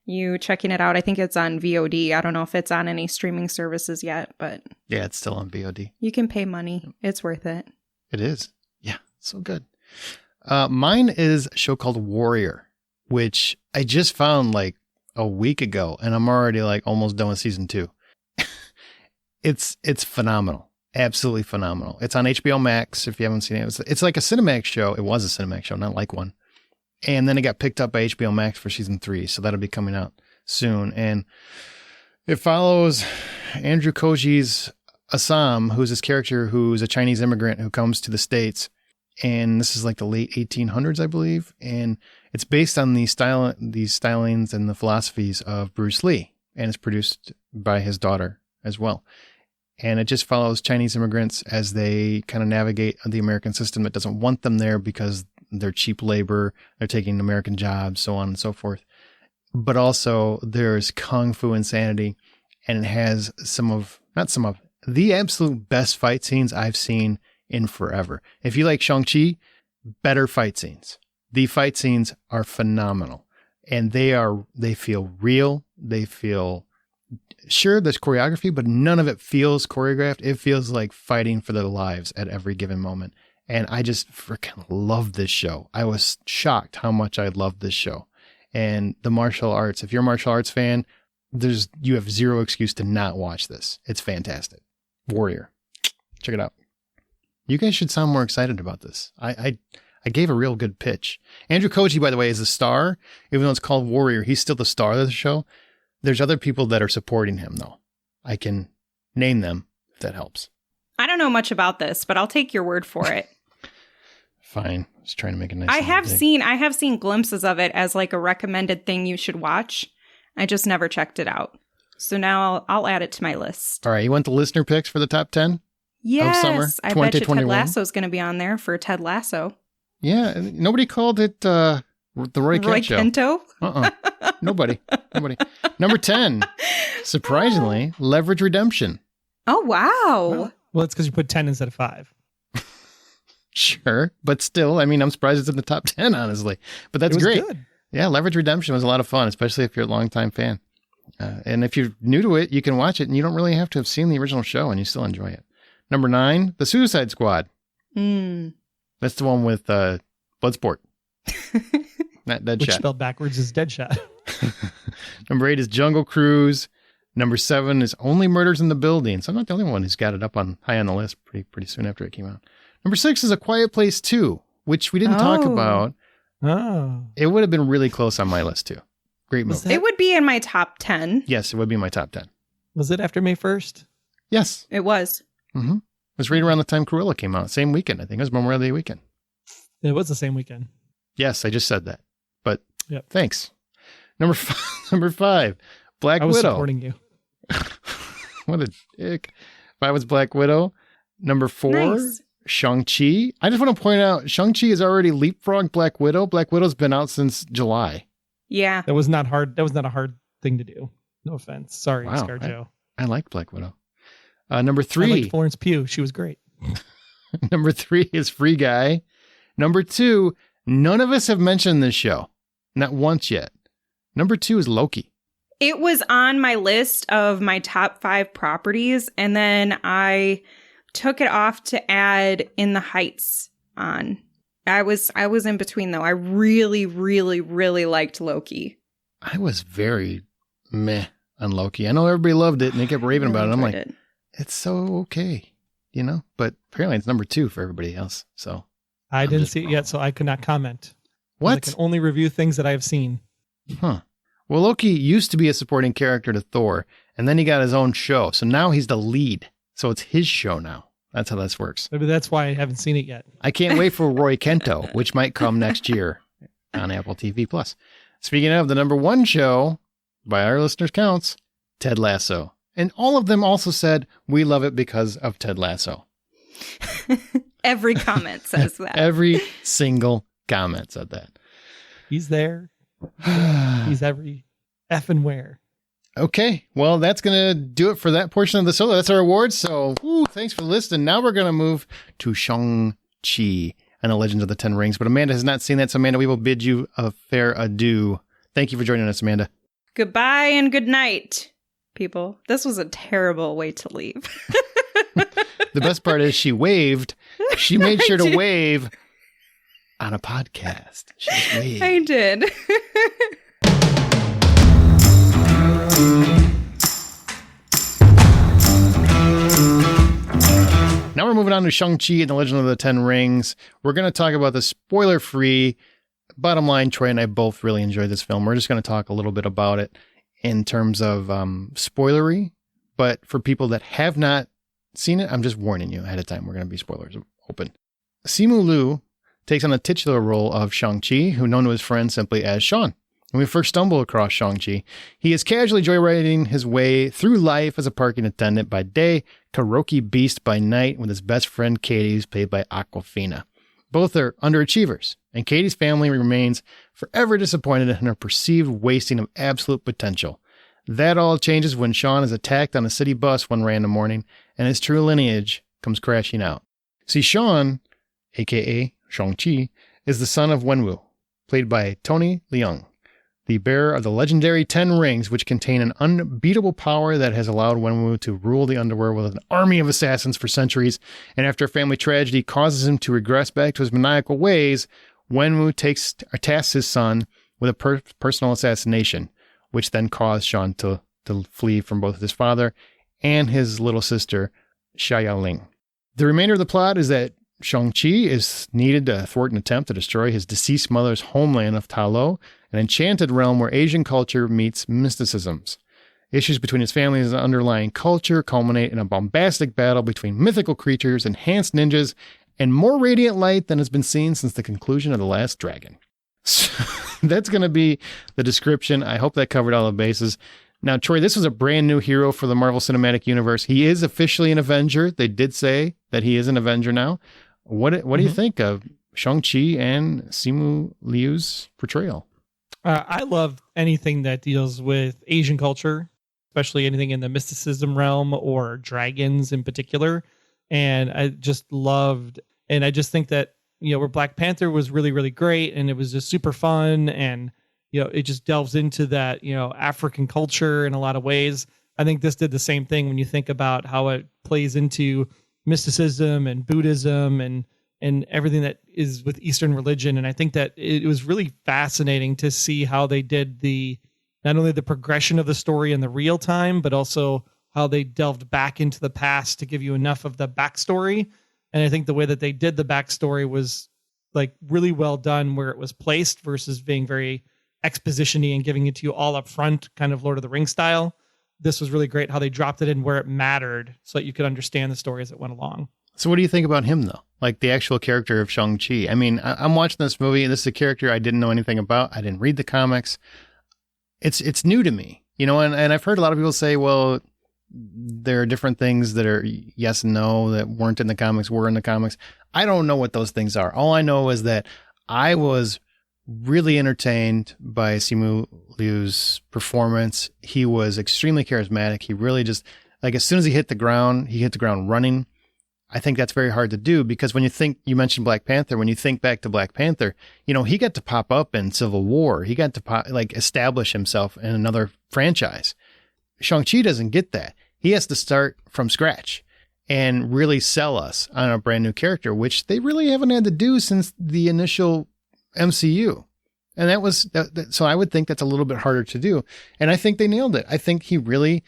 you checking it out. I think it's on VOD. I don't know if it's on any streaming services yet, but Yeah, it's still on VOD. you can pay money. It's worth it. It is. Yeah, so good. Mine is a show called Warrior. which I just found like a week ago, and I'm already like almost done with season 2. It's phenomenal. Absolutely phenomenal. It's on HBO Max if you haven't seen it. It's like a Cinemax show. It was a Cinemax show, not like one. And then it got picked up by HBO Max for season 3, so that'll be coming out soon. And it follows Andrew Koji's Assam, who's this character who's a Chinese immigrant who comes to the States. And this is like the late 1800s, I believe. And it's based on these stylings and the philosophies of Bruce Lee. And it's produced by his daughter as well. And it just follows Chinese immigrants as they kind of navigate the American system that doesn't want them there because they're cheap labor, they're taking American jobs, so on and so forth. But also there's Kung Fu insanity, and it has the absolute best fight scenes I've seen in forever. If you like Shang-Chi, better fight scenes. The fight scenes are phenomenal, and they feel real. They feel, sure, there's choreography, but none of it feels choreographed. It feels like fighting for their lives at every given moment. And I just freaking love this show. I was shocked how much I loved this show. And the martial arts, if you're a martial arts fan, you have zero excuse to not watch this. It's fantastic. Warrior. Check it out. You guys should sound more excited about this. I gave a real good pitch. Andrew Koji, by the way, is the star. Even though it's called Warrior, he's still the star of the show. There's other people that are supporting him, though. I can name them if that helps. I don't know much about this, but I'll take your word for it. Fine. Just trying to make a nice. I have seen glimpses of it as like a recommended thing you should watch. I just never checked it out. So now I'll add it to my list. All right. You want the listener picks for the top 10? Yes. Of summer I bet you 2021? Ted Lasso's going to be on there for Ted Lasso. Yeah. Nobody called it the Roy Kent Show. Kento? Nobody. Number 10. Surprisingly, Leverage Redemption. Oh, wow. Well, it's because you put 10 instead of 5. Sure. But still, I mean, I'm surprised it's in the top 10, honestly. But that's great. Good. Yeah, Leverage Redemption was a lot of fun, especially if you're a longtime fan. And if you're new to it, you can watch it, and you don't really have to have seen the original show, and you still enjoy it. Number 9, The Suicide Squad. That's the one with Bloodsport. Not Deadshot. Which spelled backwards is Deadshot. Number 8 is Jungle Cruise. Number 7 is Only Murders in the Building. So I'm not the only one who's got it up high on the list pretty soon after it came out. Number 6 is A Quiet Place 2, which we didn't talk about. Oh. It would have been really close on my list, too. Great movie. It would be in my top 10. Yes, it would be my top 10. Was it after May 1st? Yes. It was. Mm-hmm. It was right around the time Cruella came out. Same weekend, I think. It was Memorial Day weekend. It was the same weekend. Yes, I just said that. But yep. Thanks. Number 5, Black Widow. I was supporting you. What a dick. 5 was Black Widow. Number 4, nice. Shang-Chi. I just want to point out, Shang-Chi has already leapfrogged Black Widow. Black Widow's been out since July. Yeah. That was not hard. That was not a hard thing to do. No offense. Sorry, wow, ScarJo. I liked Black Widow. Number 3. I liked Florence Pugh. She was great. Number 3 is Free Guy. Number 2, none of us have mentioned this show. Not once yet. Number 2 is Loki. It was on my list of my top 5 properties, and then I took it off to add In the Heights on. I was in between, though. I really, really, really liked Loki. I was very meh on Loki. I know everybody loved it, and they kept raving about it. I'm like, it's so okay, you know? But apparently it's number 2 for everybody else, so. I didn't see it yet, so I could not comment. What? I can only review things that I have seen. Huh. Well, Loki used to be a supporting character to Thor, and then he got his own show. So now he's the lead. So it's his show now. That's how this works. Maybe that's why I haven't seen it yet. I can't wait for Roy Kento, which might come next year on Apple TV+. Speaking of the number 1 show, by our listeners' counts, Ted Lasso. And all of them also said, we love it because of Ted Lasso. Every comment says that. Every single comment said that. He's there. He's every effing where. Okay, well, that's going to do it for that portion of the solo. That's our awards. So, thanks for listening. Now we're going to move to Shang-Chi and the Legend of the Ten Rings. But Amanda has not seen that. So, Amanda, we will bid you a fair adieu. Thank you for joining us, Amanda. Goodbye and good night, people. This was a terrible way to leave. The best part is she waved. She made sure to wave on a podcast. She just waved. I did. moving on to Shang-Chi and the Legend of the Ten Rings. We're going to talk about the spoiler-free. Bottom line, Troy and I both really enjoyed this film. We're just going to talk a little bit about it in terms of spoilery. But for people that have not seen it, I'm just warning you ahead of time. We're going to be spoilers open. Simu Liu takes on the titular role of Shang-Chi, who known to his friends simply as Sean. When we first stumble across Shang-Chi, he is casually joyriding his way through life as a parking attendant by day, karaoke beast by night, with his best friend Katie, who's played by Awkwafina. Both are underachievers, and Katie's family remains forever disappointed in her perceived wasting of absolute potential. That all changes when Sean is attacked on a city bus one random morning, and his true lineage comes crashing out. See, Sean, a.k.a. Shang-Chi, is the son of Wenwu, played by Tony Leung, the bearer of the legendary 10 rings, which contain an unbeatable power that has allowed Wenwu to rule the underworld with an army of assassins for centuries. And after a family tragedy causes him to regress back to his maniacal ways, Wenwu tasks his son with a personal assassination, which then caused Sean to flee from both his father and his little sister, Xia Ling. The remainder of the plot is that Shang-Chi is needed to thwart an attempt to destroy his deceased mother's homeland of Ta Lo, an enchanted realm where Asian culture meets mysticisms. Issues between his family and his underlying culture culminate in a bombastic battle between mythical creatures, enhanced ninjas, and more radiant light than has been seen since the conclusion of The Last Dragon. So that's going to be the description. I hope that covered all the bases. Now, Troy, this was a brand new hero for the Marvel Cinematic Universe. He is officially an Avenger. They did say that he is an Avenger now. What do you think of Shang-Chi and Simu Liu's portrayal? I love anything that deals with Asian culture, especially anything in the mysticism realm or dragons in particular. And I just think that, where Black Panther was really, really great and it was just super fun and, it just delves into that, African culture in a lot of ways. I think this did the same thing when you think about how it plays into mysticism and Buddhism and everything that is with Eastern religion. And I think that it was really fascinating to see how they did not only the progression of the story in the real time, but also how they delved back into the past to give you enough of the backstory. And I think the way that they did the backstory was like really well done, where it was placed versus being very exposition-y and giving it to you all up front, kind of Lord of the Rings style. This was really great how they dropped it in where it mattered so that you could understand the story as it went along. So what do you think about him, though? Like the actual character of Shang-Chi? I mean, I'm watching this movie, and this is a character I didn't know anything about. I didn't read the comics. It's new to me, and I've heard a lot of people say, well, there are different things that are yes and no that weren't in the comics, were in the comics. I don't know what those things are. All I know is that I was really entertained by Simu Liu's performance. He was extremely charismatic. He really just, like, as soon as he hit the ground running. I think that's very hard to do because when you mentioned Black Panther, when you think back to Black Panther, he got to pop up in Civil War. He got to establish himself in another franchise. Shang-Chi doesn't get that. He has to start from scratch and really sell us on a brand new character, which they really haven't had to do since the initial MCU. And so I would think that's a little bit harder to do. And I think they nailed it. I think he really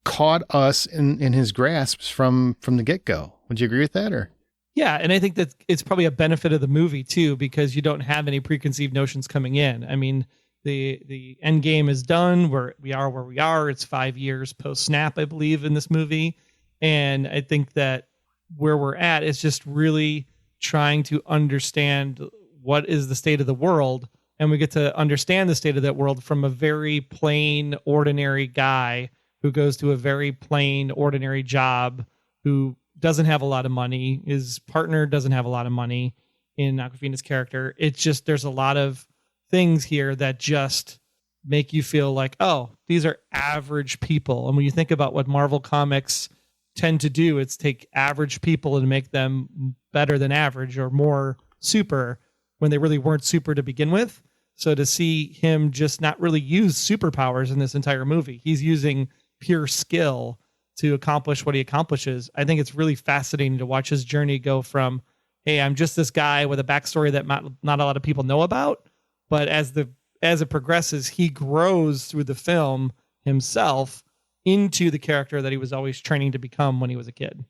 caught us in his grasps from the get-go. Would you agree with that? Or yeah, and I think that it's probably a benefit of the movie too, because you don't have any preconceived notions coming in. I mean, the end game is done. Where we are. It's 5 years post snap, I believe, in this movie. And I think that where we're at is just really trying to understand what is the state of the world. And we get to understand the state of that world from a very plain, ordinary guy who goes to a very plain, ordinary job, who doesn't have a lot of money. His partner doesn't have a lot of money in Awkwafina's character. It's just, there's a lot of things here that just make you feel like, oh, these are average people. And when you think about what Marvel Comics tend to do, it's take average people and make them better than average or more super when they really weren't super to begin with. So to see him just not really use superpowers in this entire movie, he's using pure skill to accomplish what he accomplishes. I think it's really fascinating to watch his journey go from, hey, I'm just this guy with a backstory that not a lot of people know about. But as it progresses, he grows through the film himself into the character that he was always training to become when he was a kid.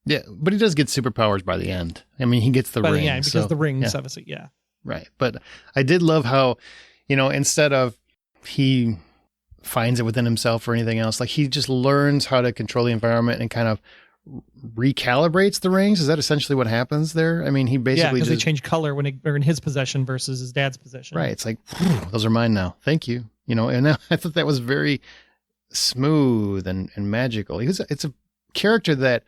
Yeah, but he does get superpowers by the end. I mean, he gets the By ring. the end, because the rings, obviously, yeah. Right. But I did love how, instead of he finds it within himself or anything else, like he just learns how to control the environment and kind of recalibrates the rings. Is that essentially what happens there? I mean, he basically because they change color when they're in his possession versus his dad's possession. Right. It's like, those are mine now. Thank you. And I thought that was very smooth and magical. It's a character that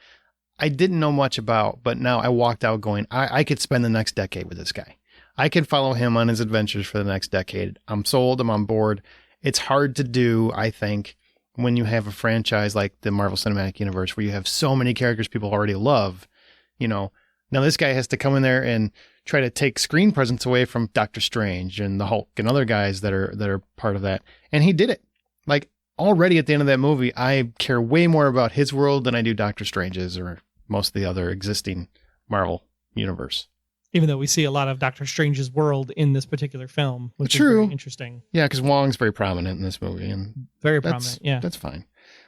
I didn't know much about, but now I walked out going, I could spend the next decade with this guy. I could follow him on his adventures for the next decade. I'm sold. I'm on board. It's hard to do, I think, when you have a franchise like the Marvel Cinematic Universe, where you have so many characters people already love. Now this guy has to come in there and try to take screen presence away from Doctor Strange and the Hulk and other guys that are part of that. And he did it. Like, already at the end of that movie, I care way more about his world than I do Doctor Strange's or most of the other existing Marvel universe. Even though we see a lot of Doctor Strange's world in this particular film, which True. is very interesting. Yeah, because Wong's very prominent in this movie, and very prominent. Yeah, that's fine.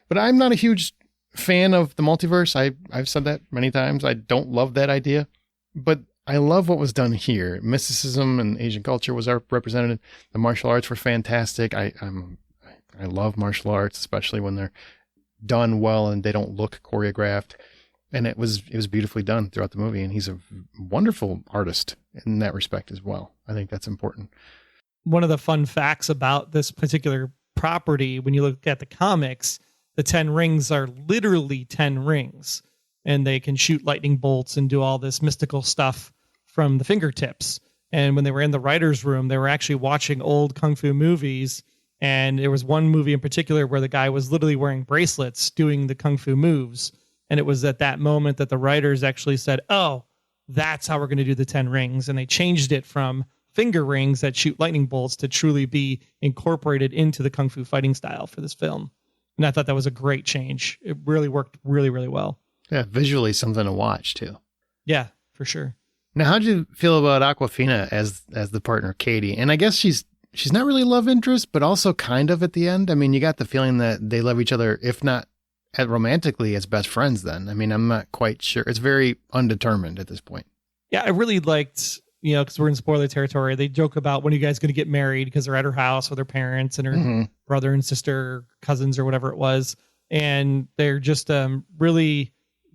But I'm not a huge fan of the multiverse. I've said that many times. I don't love that idea, but I love what was done here. Mysticism and Asian culture was represented. The martial arts were fantastic. I love martial arts, especially when they're done well and they don't look choreographed. And it was beautifully done throughout the movie. And he's a wonderful artist in that respect as well. I think that's important. One of the fun facts about this particular property, when you look at the comics, the 10 rings are literally 10 rings. And they can shoot lightning bolts and do all this mystical stuff from the fingertips. And when they were in the writer's room, they were actually watching old Kung Fu movies. And there was one movie in particular where the guy was literally wearing bracelets doing the Kung Fu moves. And it was at that moment that the writers actually said, oh, that's how we're going to do the 10 rings. And they changed it from finger rings that shoot lightning bolts to truly be incorporated into the Kung Fu fighting style for this film. And I thought that was a great change. It really worked really, really well. Yeah, visually something to watch too. Yeah, for sure. Now, how'd you feel about Awkwafina as the partner, Katie? And I guess she's not really love interest, but also kind of at the end. I mean, you got the feeling that they love each other, if not romantically, as best friends then. I mean, I'm not quite sure. It's very undetermined at this point. Yeah, I really liked, because we're in spoiler territory, they joke about when are you guys going to get married, because they're at her house with her parents and her brother and sister, cousins or whatever it was. And they're just really,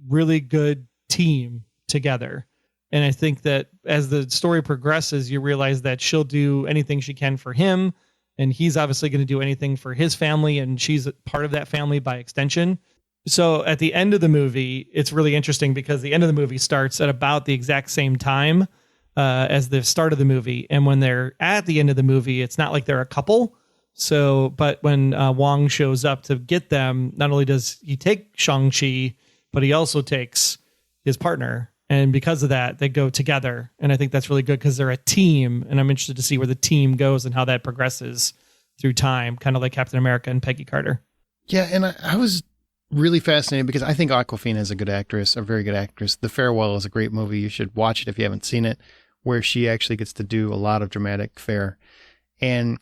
really good team together. And I think that as the story progresses, you realize that she'll do anything she can for him. And he's obviously going to do anything for his family. And she's part of that family by extension. So at the end of the movie, it's really interesting because the end of the movie starts at about the exact same time as the start of the movie. And when they're at the end of the movie, it's not like they're a couple. So, but when Wong shows up to get them, not only does he take Shang-Chi, but he also takes his partner. And because of that, they go together. And I think that's really good because they're a team. And I'm interested to see where the team goes and how that progresses through time, kind of like Captain America and Peggy Carter. Yeah, and I was really fascinated because I think Awkwafina is a good actress, a very good actress. The Farewell is a great movie. You should watch it if you haven't seen it, where she actually gets to do a lot of dramatic fare. And,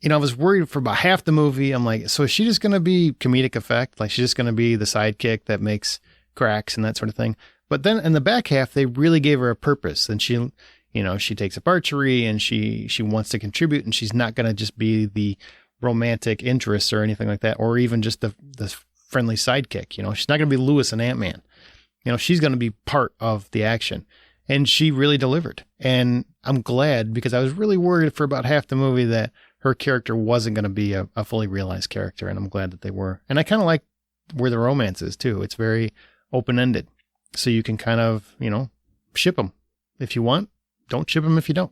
I was worried for about half the movie. I'm like, so is she just going to be comedic effect? Like she's just going to be the sidekick that makes cracks and that sort of thing. But then in the back half, they really gave her a purpose. And she, she takes up archery and she wants to contribute, and she's not going to just be the romantic interest or anything like that, or even just the friendly sidekick. She's not going to be Lewis and Ant-Man. She's going to be part of the action. And she really delivered. And I'm glad, because I was really worried for about half the movie that her character wasn't going to be a fully realized character. And I'm glad that they were. And I kind of like where the romance is too. It's very open-ended. So you can kind of, ship them if you want. Don't ship them if you don't.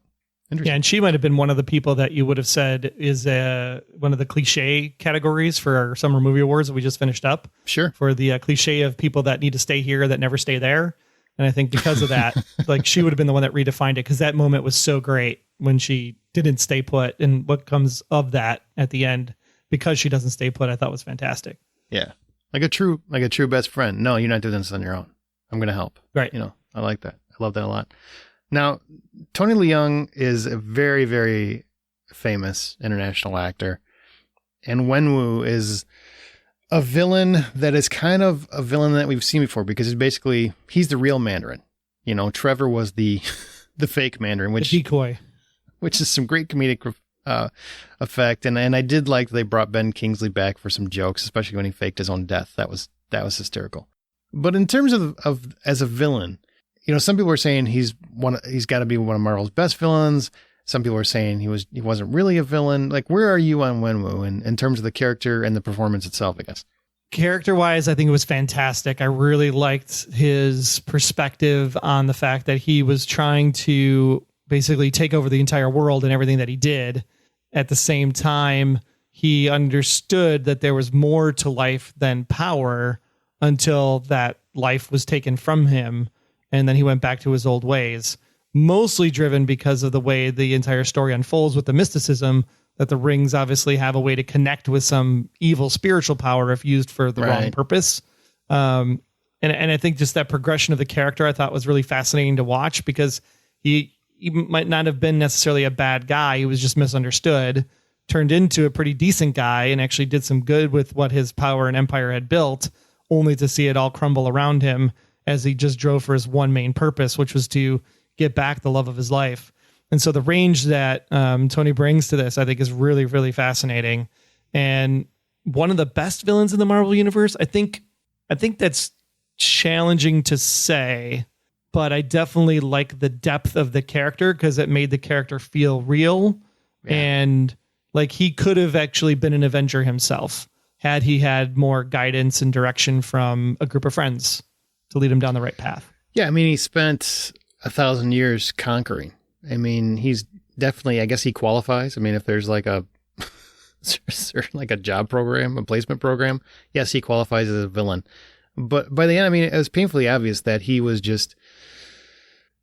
Yeah, and she might have been one of the people that you would have said is one of the cliche categories for our Summer Movie Awards that we just finished up. Sure. For the cliche of people that need to stay here that never stay there. And I think because of that, like she would have been the one that redefined it, because that moment was so great when she didn't stay put, and what comes of that at the end because she doesn't stay put, I thought was fantastic. Yeah. Like a true best friend. No, you're not doing this on your own. I'm going to help. Right. I like that. I love that a lot. Now, Tony Leung is a very, very famous international actor. And Wenwu is a villain that is kind of a villain that we've seen before, because he's the real Mandarin. You know, Trevor was the the fake Mandarin, which the decoy, which is some great comedic effect. And I did like they brought Ben Kingsley back for some jokes, especially when he faked his own death. That was hysterical. But in terms of as a villain, you know, some people are saying he's got to be one of Marvel's best villains. Some people are saying he wasn't really a villain. Like, where are you on Wenwu in terms of the character and the performance itself, I guess? Character-wise, I think it was fantastic. I really liked his perspective on the fact that he was trying to basically take over the entire world and everything that he did. At the same time, he understood that there was more to life than power until that life was taken from him, and then he went back to his old ways. Mostly driven because of the way the entire story unfolds with the mysticism, that the rings obviously have a way to connect with some evil spiritual power if used for the wrong purpose. And I think just that progression of the character I thought was really fascinating to watch, because he might not have been necessarily a bad guy. He was just misunderstood, turned into a pretty decent guy, and actually did some good with what his power and empire had built, only to see it all crumble around him as he just drove for his one main purpose, which was to get back the love of his life. And so the range that Tony brings to this, I think, is really, really fascinating. And one of the best villains in the Marvel Universe, I think that's challenging to say, but I definitely like the depth of the character, because it made the character feel real. Yeah. And like, he could have actually been an Avenger himself had he had more guidance and direction from a group of friends to lead him down the right path. Yeah, I mean, he spent 1,000 years conquering. I mean, he's definitely, I guess he qualifies. I mean, if there's like a job program, a placement program, yes, he qualifies as a villain. But by the end, I mean, it was painfully obvious that he was just,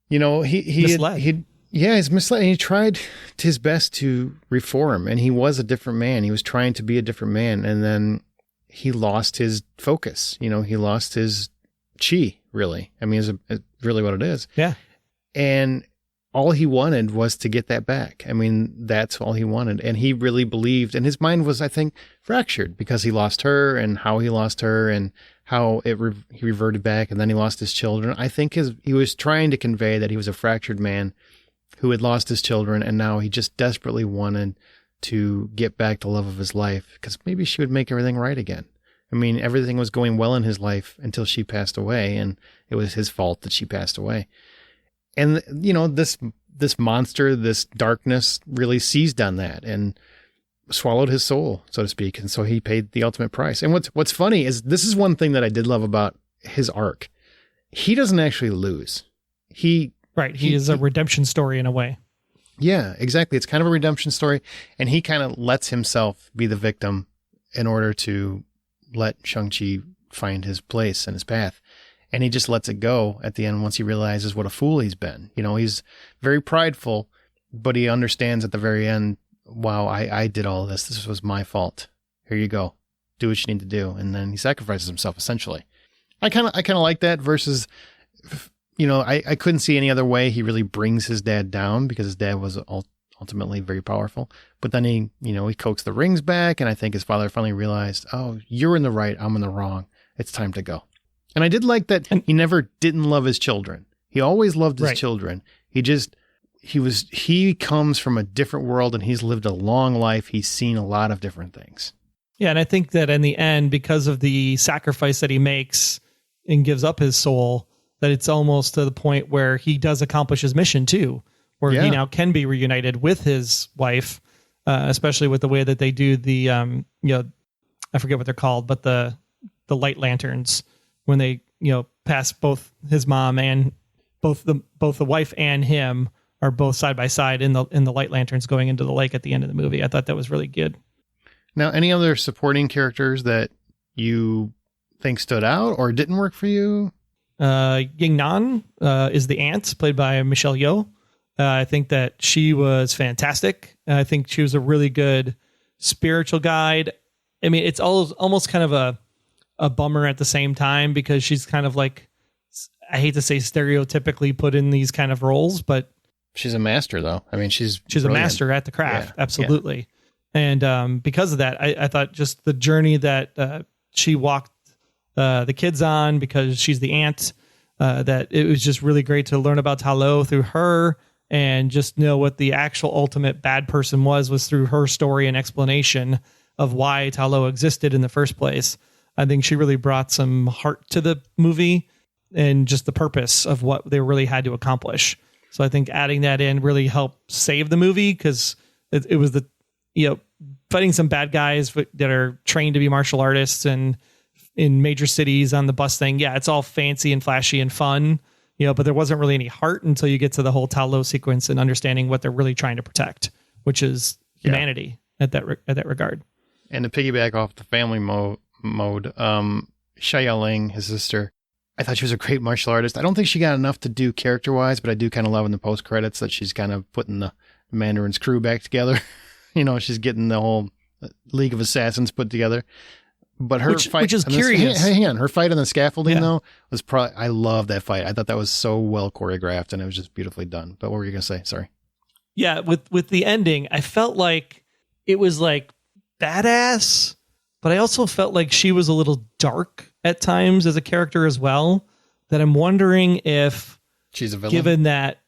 you know, he's misled. And he tried his best to reform, and he was a different man. He was trying to be a different man. And then he lost his focus. You know, he lost his chi, really. I mean, it's really what it is. Yeah. And all he wanted was to get that back. I mean, that's all he wanted. And he really believed, and his mind was, I think, fractured because he lost her, and how he lost her, and how he reverted back, and then he lost his children. I think he was trying to convey that he was a fractured man who had lost his children, and now he just desperately wanted to get back the love of his life, because maybe she would make everything right again. I mean, everything was going well in his life until she passed away, and it was his fault that she passed away. And, you know, this monster, this darkness really seized on that and swallowed his soul, so to speak. And so he paid the ultimate price. And what's funny is, this is one thing that I did love about his arc. He doesn't actually lose. He is a redemption story in a way. Yeah, exactly. It's kind of a redemption story. And he kind of lets himself be the victim in order to let Shang-Chi find his place and his path. And he just lets it go at the end once he realizes what a fool he's been. You know, he's very prideful, but he understands at the very end, wow, I did all this. This was my fault. Here you go. Do what you need to do. And then he sacrifices himself, essentially. I kind of like that versus, you know, I couldn't see any other way he really brings his dad down, because his dad was ultimately very powerful. But then he coaxed the rings back, and I think his father finally realized, oh, you're in the right, I'm in the wrong. It's time to go. And I did like that he never didn't love his children. He always loved his children. He comes from a different world, and he's lived a long life. He's seen a lot of different things. Yeah, and I think that in the end, because of the sacrifice that he makes and gives up his soul, that it's almost to the point where he does accomplish his mission too, where he now can be reunited with his wife, especially with the way that they do the, I forget what they're called, but the light lanterns, when they, pass both his mom and both the wife and him are both side by side in the light lanterns going into the lake at the end of the movie. I thought that was really good. Now, any other supporting characters that you think stood out or didn't work for you? Ying Nan is the aunt, played by Michelle Yeoh. I think that she was fantastic. I think she was a really good spiritual guide. I mean, it's almost kind of a bummer at the same time, because she's kind of like, I hate to say stereotypically put in these kind of roles, but she's a master though. I mean, she's a master at the craft. Yeah, absolutely. Yeah. And because of that, I thought just the journey that she walked the kids on because she's the aunt. That it was just really great to learn about Ta Lo through her, and just know what the actual ultimate bad person was through her story and explanation of why Ta Lo existed in the first place. I think she really brought some heart to the movie and just the purpose of what they really had to accomplish. So I think adding that in really helped save the movie, because it was fighting some bad guys that are trained to be martial artists and in major cities on the bus thing. Yeah, it's all fancy and flashy and fun, but there wasn't really any heart until you get to the whole Ta Lo sequence and understanding what they're really trying to protect, which is humanity at that regard. And to piggyback off the family mode, Xia Ling, his sister, I thought she was a great martial artist. I don't think she got enough to do character-wise, but I do kind of love in the post-credits that she's kind of putting the Mandarin's crew back together. She's getting the whole League of Assassins put together. But her fight, which is curious. Hang on, her fight on the scaffolding though was probably. I love that fight. I thought that was so well choreographed, and it was just beautifully done. But what were you gonna say? Sorry. Yeah, with the ending, I felt like it was like badass, but I also felt like she was a little dark at times as a character as well. That I'm wondering if she's a villain, given that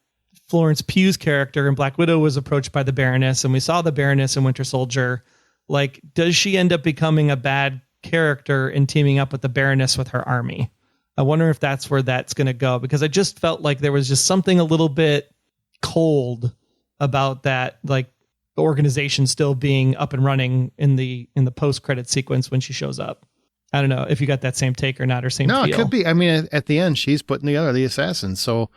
Florence Pugh's character in Black Widow was approached by the Baroness, and we saw the Baroness in Winter Soldier. Like, does she end up becoming a bad character and teaming up with the Baroness with her army? I wonder if that's where that's going to go, because I just felt like there was just something a little bit cold about that, like the organization still being up and running in the post-credit sequence when she shows up. I don't know if you got that same take or not, or same feel. It could be. I mean, at the end, she's putting together the assassins, so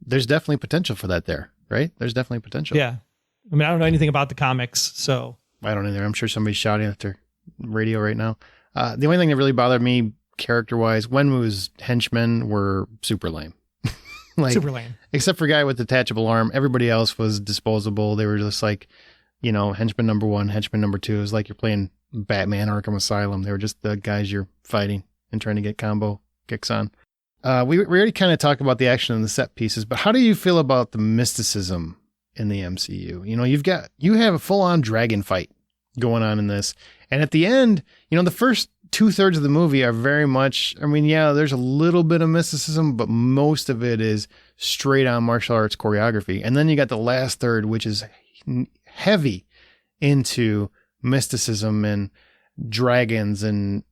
there's definitely potential for that there, right? There's definitely potential. Yeah. I mean, I don't know anything about the comics, so. I don't either. I'm sure somebody's shouting at their radio right now. The only thing that really bothered me character-wise, Wenwu's henchmen were super lame. Super lame. Except for a guy with the detachable arm. Everybody else was disposable. They were just like, henchman number 1, henchman number 2. It was like you're playing Batman Arkham Asylum. They were just the guys you're fighting and trying to get combo kicks on. We already kind of talked about the action and the set pieces, but how do you feel about the mysticism in the MCU? You have a full-on dragon fight going on in this. And at the end, the first 2/3 of the movie are very much, there's a little bit of mysticism, but most of it is straight on martial arts choreography. And then you got the last third, which is heavy into mysticism and dragons and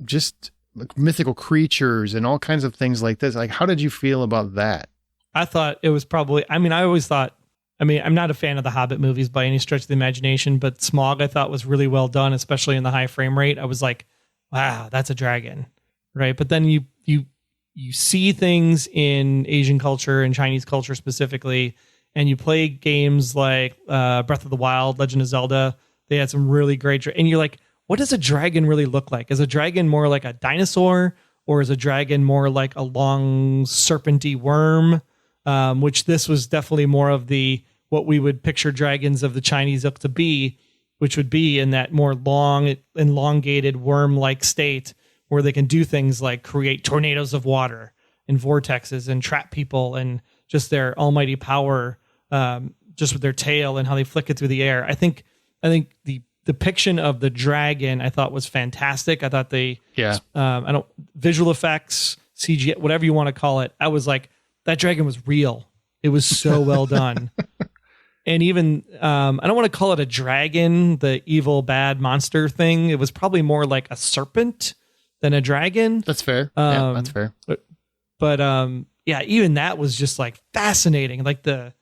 just like mythical creatures and all kinds of things like this. Like, how did you feel about that? I thought it was probably, I always thought, I'm not a fan of the Hobbit movies by any stretch of the imagination, but Smaug I thought was really well done, especially in the high frame rate. I was like, wow, that's a dragon, right? But then you see things in Asian culture and Chinese culture specifically, and you play games like Breath of the Wild, Legend of Zelda. They had some really great, and you're like, what does a dragon really look like? Is a dragon more like a dinosaur, or is a dragon more like a long serpenty worm? Which this was definitely more of what we would picture dragons of the Chinese ilk to be, which would be in that more long, elongated worm-like state where they can do things like create tornadoes of water and vortexes and trap people, and just their almighty power, just with their tail and how they flick it through the air. I think the depiction of the dragon I thought was fantastic. I thought visual effects, CGI, whatever you want to call it. I was like, that dragon was real. It was so well done. And even, I don't want to call it a dragon, the evil, bad monster thing. It was probably more like a serpent than a dragon. That's fair. That's fair. But even that was just like fascinating. Like the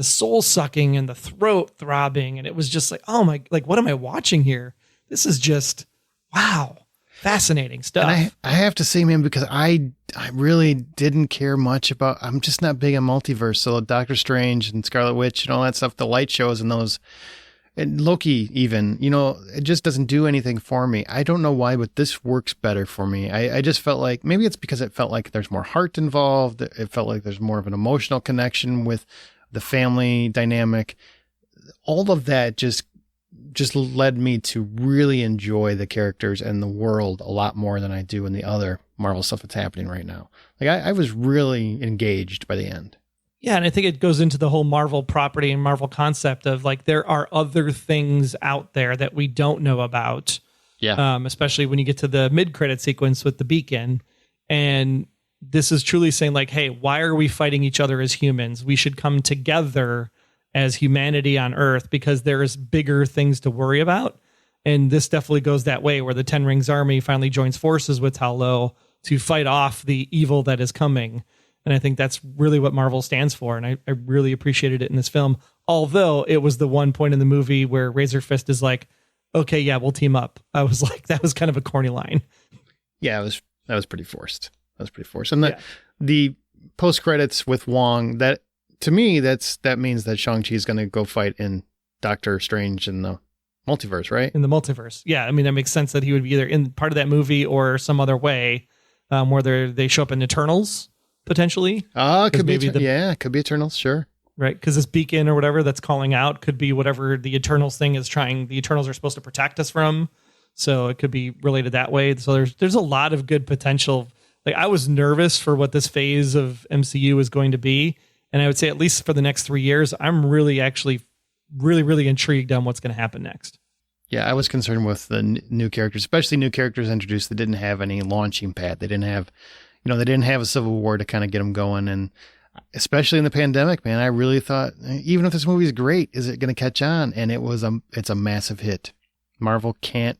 soul sucking and the throat throbbing. And it was just like, oh my, like, what am I watching here? This is just, wow. Fascinating stuff. And I have to say, man, because I really didn't care much about, I'm just not big on multiverse. So Doctor Strange and Scarlet Witch and all that stuff, the light shows and those, and Loki even, it just doesn't do anything for me. I don't know why, but this works better for me. I just felt like, maybe it's because it felt like there's more heart involved. It felt like there's more of an emotional connection with the family dynamic. All of that just led me to really enjoy the characters and the world a lot more than I do in the other Marvel stuff that's happening right now. Like I was really engaged by the end. Yeah, and I think it goes into the whole Marvel property and Marvel concept of like there are other things out there that we don't know about Yeah. Especially when you get to the mid-credit sequence with the beacon. And this is truly saying like, hey, why are we fighting each other as humans? We should come together as humanity on Earth because there's bigger things to worry about. And this definitely goes that way, where the Ten Rings army finally joins forces with Ta Lo to fight off the evil that is coming. And I think that's really what Marvel stands for. And I really appreciated it in this film. Although it was the one point in the movie where Razor Fist is like, okay, yeah, we'll team up. I was like, that was kind of a corny line. Yeah, that was pretty forced. And the post credits with Wong, that to me, that means that Shang-Chi is going to go fight in Doctor Strange in the multiverse, right? In the multiverse. Yeah. I mean, that makes sense that he would be either in part of that movie or some other way, where they show up in Eternals potentially. Could be Eternals. Sure. Right. Because this beacon or whatever that's calling out could be whatever the Eternals thing is trying. The Eternals are supposed to protect us from. So it could be related that way. So there's a lot of good potential. Like, I was nervous for what this phase of MCU is going to be. And I would say at least for the next 3 years, I'm really intrigued on what's going to happen next. Yeah, I was concerned with the new characters, especially new characters introduced that didn't have any launching pad. They didn't have a Civil War to kind of get them going. And especially in the pandemic, man, I really thought, even if this movie is great, is it going to catch on? And it's a massive hit. Marvel cannot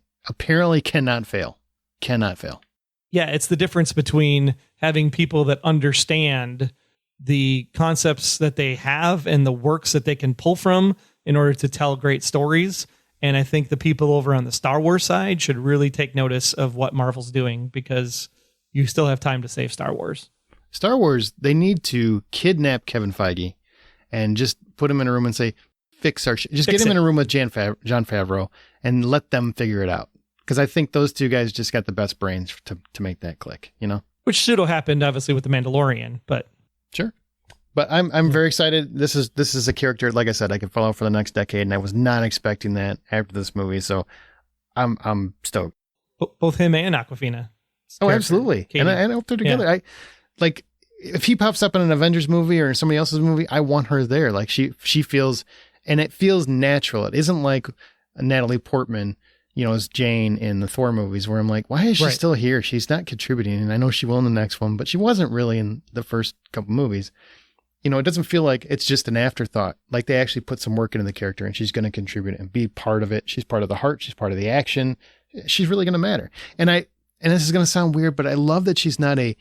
fail. Cannot fail. Yeah, it's the difference between having people that understand the concepts that they have and the works that they can pull from in order to tell great stories. And I think the people over on the Star Wars side should really take notice of what Marvel's doing, because you still have time to save Star Wars. Star Wars, they need to kidnap Kevin Feige and just put him in a room and say, fix our shit. Just get him in a room with Jon Favreau and let them figure it out. Because I think those two guys just got the best brains to make that click, you know? Which should have happened, obviously, with The Mandalorian, but... Sure. But I'm very excited. This is a character, like I said, I could follow for the next decade, and I was not expecting that after this movie, so I'm stoked. Both him and Awkwafina. Oh, absolutely. And I hope they're together. Yeah. If he pops up in an Avengers movie or somebody else's movie, I want her there. Like, she feels, and it feels natural. It isn't like Natalie Portman, as Jane in the Thor movies, where I'm like, why is she still here? She's not contributing. And I know she will in the next one, but she wasn't really in the first couple movies. It doesn't feel like it's just an afterthought. Like, they actually put some work into the character, and she's going to contribute and be part of it. She's part of the heart. She's part of the action. She's really going to matter. And this is going to sound weird, but I love that she's not a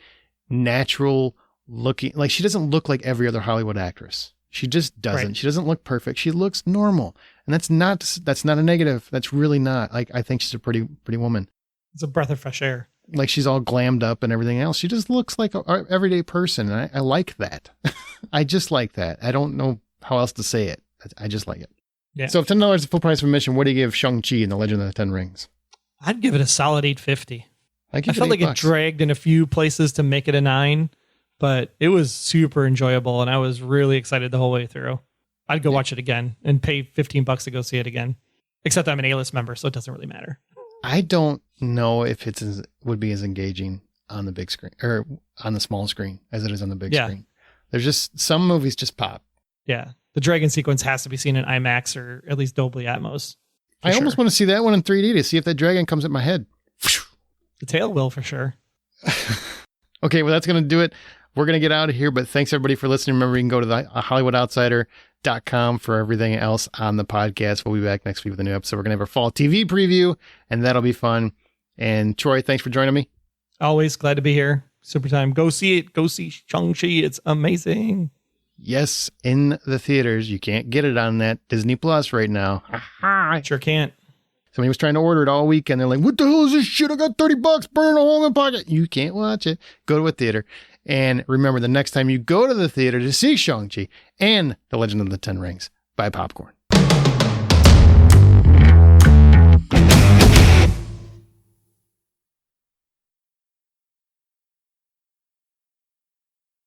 natural looking, like, she doesn't look like every other Hollywood actress. She just doesn't. Right. She doesn't look perfect. She looks normal. And that's not a negative. That's really not. Like, I think she's a pretty woman. It's a breath of fresh air. Like, she's all glammed up and everything else. She just looks like an everyday person. And I like that. I just like that. I don't know how else to say it. I just like it. Yeah. So if $10 is full price of admission, what do you give Shang-Chi and the Legend of the Ten Rings? I'd give it a solid $8.50. I felt like it dragged in a few places to make it a 9, but it was super enjoyable, and I was really excited the whole way through. I'd go watch it again and pay $15 to go see it again. Except I'm an A-list member, so it doesn't really matter. I don't know if it would be as engaging on the big screen or on the small screen as it is on the big screen. There's just some movies just pop. Yeah, the dragon sequence has to be seen in IMAX or at least Dolby Atmos. I almost want to see that one in 3D to see if that dragon comes at my head. The tail will for sure. Okay, well, that's going to do it. We're going to get out of here, but thanks everybody for listening. Remember, you can go to the HollywoodOutsider.com for everything else on the podcast. We'll be back next week with a new episode. We're going to have our fall TV preview, and that'll be fun. And Troy, thanks for joining me. Always glad to be here. Super time. Go see it. Go see Shang-Chi. It's amazing. Yes, in the theaters. You can't get it on that Disney Plus right now. Sure can't. Somebody was trying to order it all weekend. They're like, what the hell is this shit? I got $30, burn a hole in my pocket. You can't watch it. Go to a theater. And remember, the next time you go to the theater to see Shang-Chi and The Legend of the Ten Rings, buy popcorn.